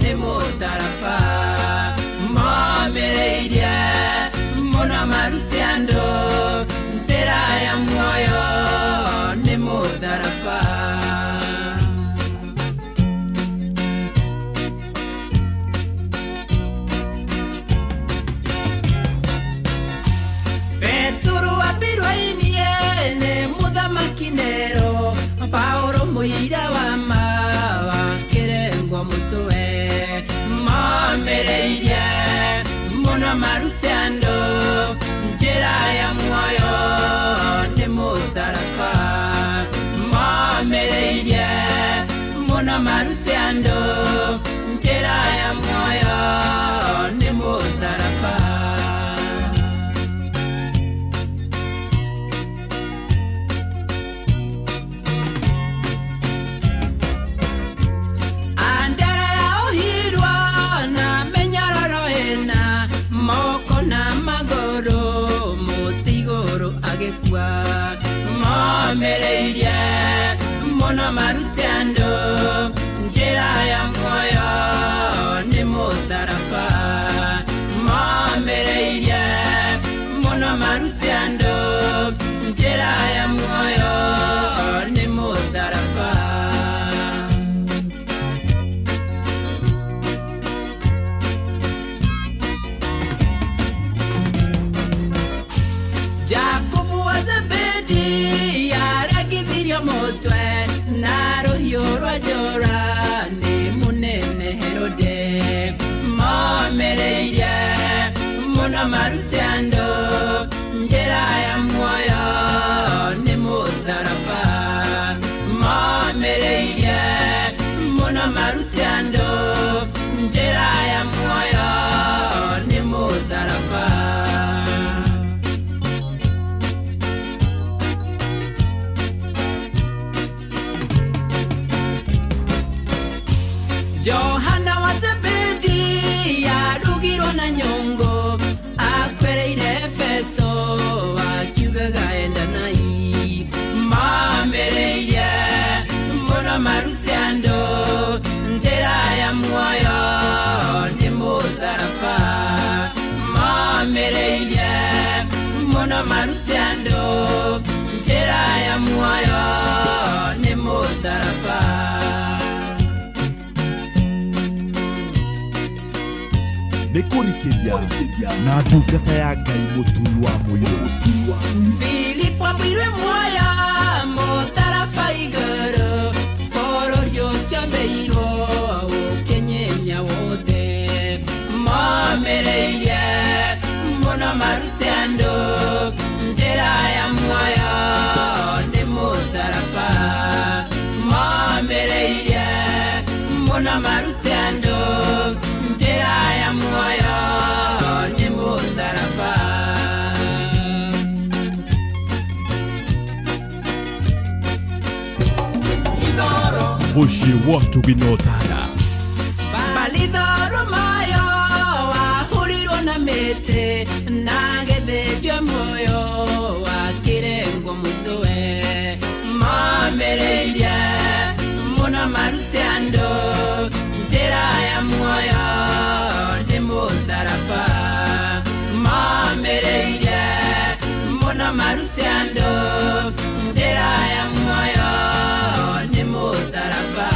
nĩ mũtharaba momĩrĩirie mũno marute andũ njĩra ya muoyo nĩ mũtharaba Paulo mũira wa ma wa kĩrengo muno marutendo njira ya moyo ni mutharafa mamereirie muno marutendo njira ya moyo ni mutharafa Jacob was a bedi yaragithirio mutwe na ruhiu rwa njora ni munene Herode mamereirie muno marutendo njira ya muoyo ni mutharafa mamereirie muno marutendo njira ya muoyo ni mutharafa Johana wa Zebedi yarugirwo na nyongo akwereire Efeso akiugaga enda nai mamereirie muno marutendo njira ya muoyo ni mutharafa mamereirie muno marutendo njira ya muoyo ni mutharafa Nekurikiria na ndungata ya Ngai Mũturi wa Mũirũ. Filipo abwirwe muoya mutharafa igũrũ bũrũri ũcio mbĩirwo ũkĩnyenya wothe mamereirie muno marutendo njĩra ya muoyo nĩ mutharafa mamereirie muno marutendo njĩra ya muoyo nĩ mutharafa Mushi watu binotara balithoro mayo wahurirwo na mĩtĩ na gĩthĩnjwo muoyo wakĩrengwo mũtwe mamereirie muno marutendo njĩra ya muoyo nĩ mutharafa mamereirie muno marutendo njĩra ya muoyo nĩ mutharafa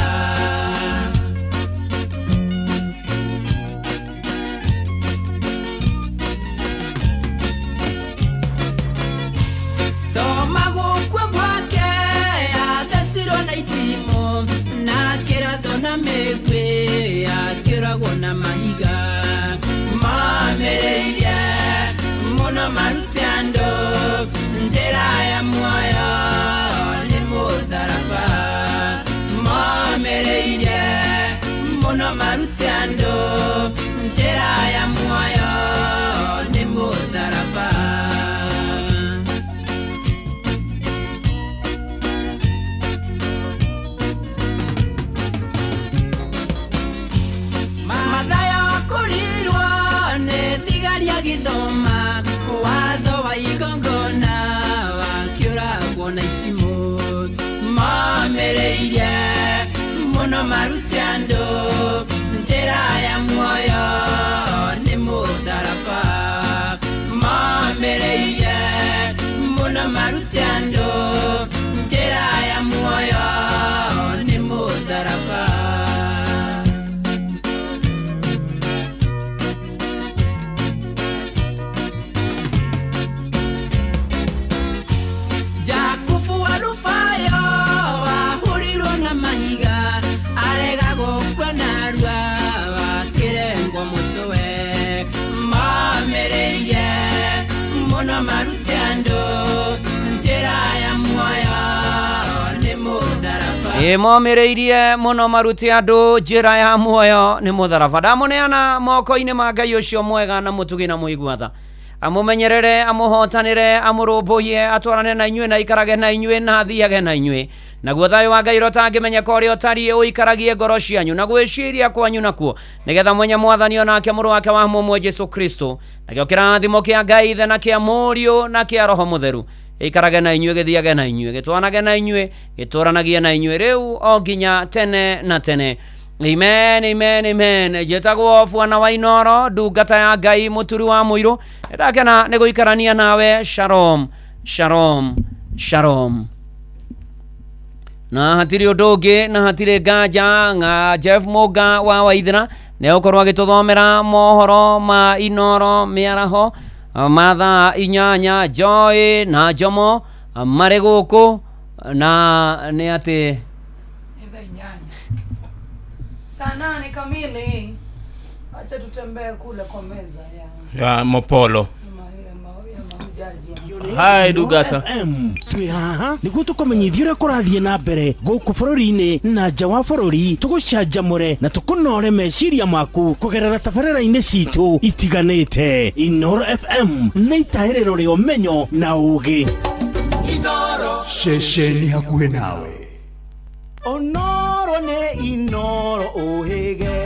toma gũkua gwake athecirwo na itimũ na kĩratho na mĩguĩ akĩũragwo na mahiga mamereirie muno marutendo njĩra ya muoyo nĩ mutharafa mamereirie muno marutendo njĩra ya muoyo nĩ mutharafa mathaya kũrirwo nĩ thigari ya gĩthoma watho wa igongona wakĩũragwo na itimũ mamereirie muno marutendo njĩra ya muoyo nĩ mutharafa mamereirie muno marutendo njĩra ya muoyo nĩ mutharafa Jakufu alufayo wahurirwo na mahiga aregagwo kwa narua wakĩrengwo mũtwe mamereirie muno marutendo njĩra ya muoyo nĩ mutharafa mamereirie muno marutendo njĩra ya muoyo nĩ mutharafa ndamuneana moko-inĩ ma Ngai ũcio mwega na mũtugi na mũiguatha amumenyerere amuhotanire amurumbuye atwarane na inyue na ikarage na inyue na thiage na inyue naguo thayo wa Ngai rotangĩmenyeka ũrĩa ũtariĩ ũikaragie ngoro cianyu na gwĩciria kwanyu nakuo nĩgetha mwenye mwathani onake mũrũ wake wa mũmwe Jesu Kristo nakĩo kĩrathimo kĩa Ngai ithe na kĩa Mũriũ na kĩa Roho Mũtheru ikarage na inyue githiage na inyue gitwanage na inyue gitoranagie na inyue riu o nginya tene na tene. Amen, amen, amen. Jetagwo Bwana wa Inoro, ndungata ya Ngai muturi wa muiru. Ndakena nĩ gũikarania nawe. Shalom, shalom, shalom. Na hatiri ũndũ ũngĩ na hatiri nganja nga Jeff Muga wa Waithĩra nĩ ũkorwo agĩtũthomera mohoro ma Inoro mĩaraho mathaa 8 Joy na Jomo marĩ gũkũ na nĩ atĩ saa 8 kamili acha tutembee kule kwa meza ya Mopolo. Hai Dugata twi haha niguo tukomenyithia uria kurathie na mbere guku bururi-ini na nja wa bururi, tugucanjamure na tukunore meciria maku kugerera tabarĩra-inĩ citu itiganĩte. Inoro FM nĩ itahĩrĩro rĩa ũmenyo na ũũgĩ. Inoro ceceni hakuhĩ nawe. Onoro nĩ Inoro ũhĩge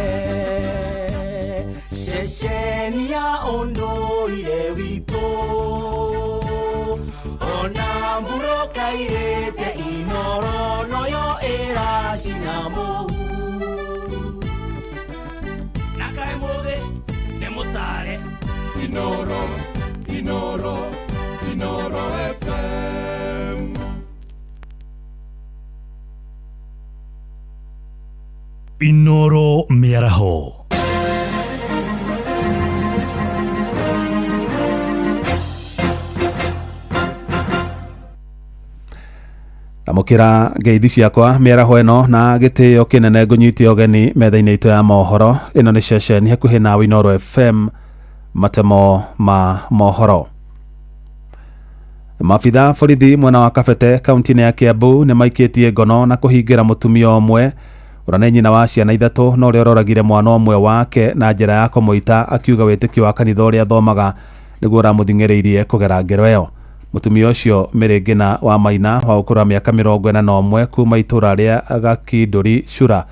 ceceni ya ũndũire witũ. Ona mburo kairĩte Inoro noyo ĩracina mũhu. Na kaĩ mũthĩ nĩ mũtare. Inoro, Inoro, Inoro FM. Inoro mĩaraho. Amukira ngeithi ciakwa mĩaraho ĩno na gĩtĩo kĩnene ngũnyitie ũgeni metha-inĩ itũ ya mohoro. Ĩno nĩ ceceni hakuhĩ nawe Inoro FM, matemo ma mohoro. Maabitha borithi mwena wa Kabete kaunti-inĩ ya Kiambu nĩ maikĩtie ngono na kũhingĩra mũtumia ũmwe ũrĩa nĩ nyina wa ciana ithatũ na ũrĩa ũroragire mwana ũmwe wake na njĩra ya kũmũita akiuga wĩtĩkio wa kanitha ũrĩa athomaga nĩguo ũramũthing'ĩrĩirie kũgera ngero ĩyo. Mũtumia ũcio Mĩrĩngĩna wa Maina wa ũkũrũ wa mĩaka 41 kuma itũra rĩa Gakindũri Shura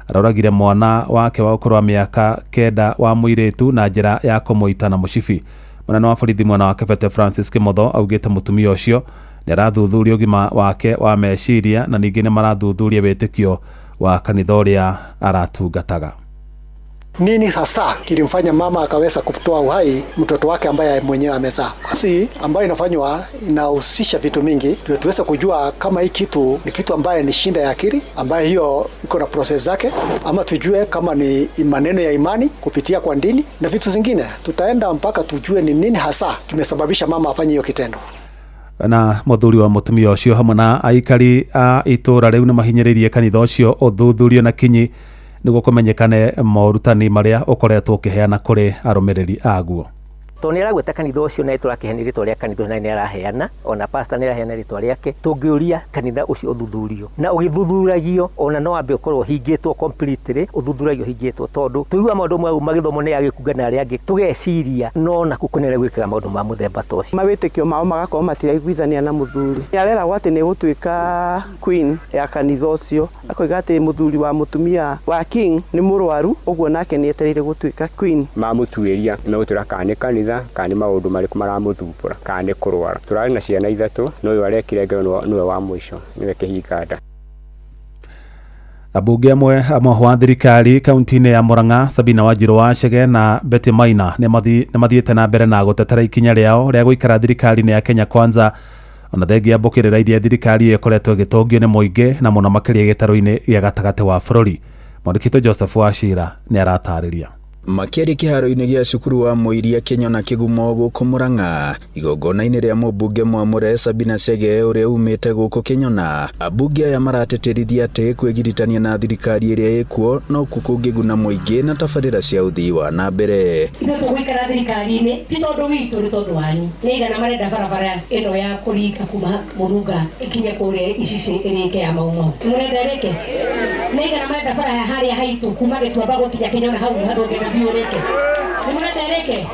aroragire mwana wake wa ũkũrũ wa mĩaka 9 wa mũirĩtu na njĩra ya kũmũita na mũcibi. Mũnene wa borithi mwena wa Kabete Francis Kimotho augĩte mũtumia ũcio nĩ arathuthuria ũgima wake wa meciria na ningĩ nĩ marathuthuria wĩtĩkio wa kanitha ũrĩa aratungataga. Nini hasa kilimfanya mama akaweza kutoa uhai mtoto wake ambaye mwenyewe amezaa? Basi ambayo inafanywa inahusisha vitu mingi ndio tuweze kujua kama hii kitu ni kitu ambaye ni shinda ya akili ambaye hiyo iko na process zake, ama tujue kama ni maneno ya imani kupitia kwa dini na vitu zingine. Tutaenda mpaka tujue ni nini hasa kimesababisha mama afanye hiyo kitendo. Na muthuri wa mutumia ucio hamwe na aikari a itura riu ni mahinyiririe kanitha ucio uthuthurio na kinyi niguo kumenyekane morutani maria ukoretwo ukiheana kuri arumiriri aguo. To nä aragweta kanitha å cio na tå rakä heana rä twa rä a kanitha na nä araheana ona pastor nä araheana rä twa rä ake tå ngä å ria kanitha å cio å thuthurio na å gä thuthuragio ona no wambe å korwo hingä two completely å thuthuragio hingä two tondå tå igua maå ndå mau magä thomwo nä agä kunga na arä angä tå geciria no naku kå nere gwä kaga maå ndå ma må themba ta å cio mawä tä kio mao magakorwo matiraiguithania na må thuri nä areragwo atä nä gå tuä ka queen ya kanitha å cio akoiga atä må thuri wa må tumia wa king nä må rwaru å guo nake nä etereire gå tuä ka queen mamå tuä ria nä gå twä ra kana nä kanitha kana maundu mariku maramuthumbura kana ni kurwara turari na ciana ithatu no uyu arekire ngero niwe wa mwisho niwe kihinganda. Abunge amwe wa thirikari kaunti-inĩ ya Murang'a Sabina Wanjiru wa Chege na Betty Maina nĩ mathiĩte na mbere na gũtetera ikinya rĩao rĩa gũikara thirikari-inĩ ya Kenya Kwanza ona thengia mbũkĩrĩra iria thirikari ĩkoretwo ĩgĩtongio nĩ mũingĩ na mũno makĩria gĩtarũ-inĩ gĩa gatagatĩ wa bũrũri. Mwandĩki Joseph Wachira nĩ aratarĩria. Makiari kiharo-inĩ gĩa cukuru wa Mũiria Kenya na Kĩgumo gũkũ Murang'a igongona-inĩ rĩa mũmbunge Mwamure Sabina Chege ũrĩa umĩte gũkũ Kenyona. Ambunge aya maratetĩrithia atĩ kwĩgiritania na thirikari ĩrĩa ĩkuo no kũngĩguna mũingĩ na tabarĩra cia ũthii wa na mbere. Ithuĩ tũgũikara thirikari-inĩ ti tondũ witũ nĩ tondũ wanyu. Nĩ igana marenda barabara ĩno ya kũringa kuma Mũrunga ĩkinye kũrĩa Icici ĩrĩke ya Maumau. Mũrenda ĩrĩke? nega na marenda bara ya haria haitu kumage twambago kinya Kenya na hau hado ngena biureke ni muratereke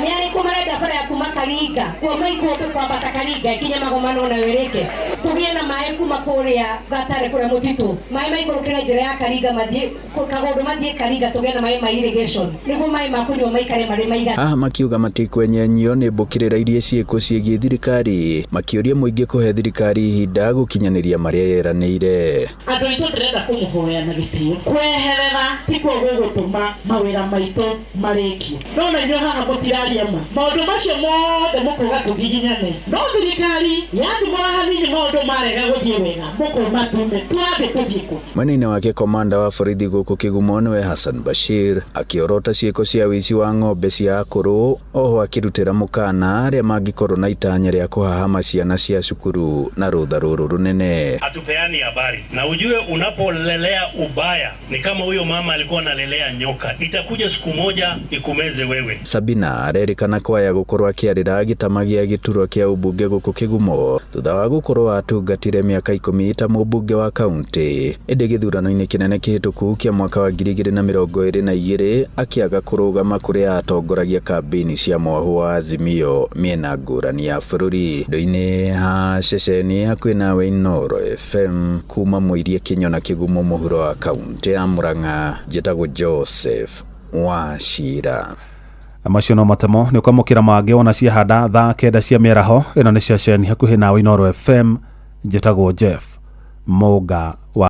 ni ari kumarenda bara ya kumakaringa kwa maiko kwa batakaringa kinya magomano na wereke tugie na mae kuma kuria gatare kuria mutitu mae maiko kira njira ya karinga mathie kagondo mathie karinga tugie na mae ma irrigation nigo mae makunywa maikare mari maiga makiuga matikwenyenyio ni mbukirira iria ciiko ciegie thirikari makiuria muingi kuhe thirikari ihinda gukinyaniria maria yeranire andu itu ndirenda kumuhoya na gitio kweherera tiko gugutuma mawira maitu mariki no na nyo haha mutiraria ma maundu macio mothe mukuga tugiginyane no thirikari yathimura hanini maundu marega guthie wega mukuma tume twabe kujiko mwanene wake komanda wa borithi guku Kigumo niwe Hassan Bashir akiorota ciiko cia wici wa ng'ombe cia akuru oho akirutira mukana aria mangikorwo na itanya ria kuhahama ciana cia cukuru na rutha ruru runene. Hatupeani habari na ujue unapolelea ubaya ni kama huyo mama alikuwa analelea nyoka, itakuja siku moja ikumeze wewe. Sabina arerikana kwaya gukorwa akiarira agitamagia gituro kia ubunge guku Kigumo thutha wa gukorwa atungatire miaka 10 ta mubunge wa kaunti ende githurano-ini kinene kihituku kia mwaka wa 2022 akiaga kurugama kuria atongoragia kambini cia mwahu wa Azimio miena ngurani ya bururi ndoini ha ceceni hakuhi nawe Inoro FM kuma Muiria Kinyona Kigumo muhuro wa kaunti ya Murang'a njĩtagwo Joseph Wachira. Amacio no matemo ni kwamukira mage ona cia handa thaa 9 cia mĩaraho ĩno nĩ ceceni hakuhi nawe Inoro FM njĩtagwo Jeff Moga wa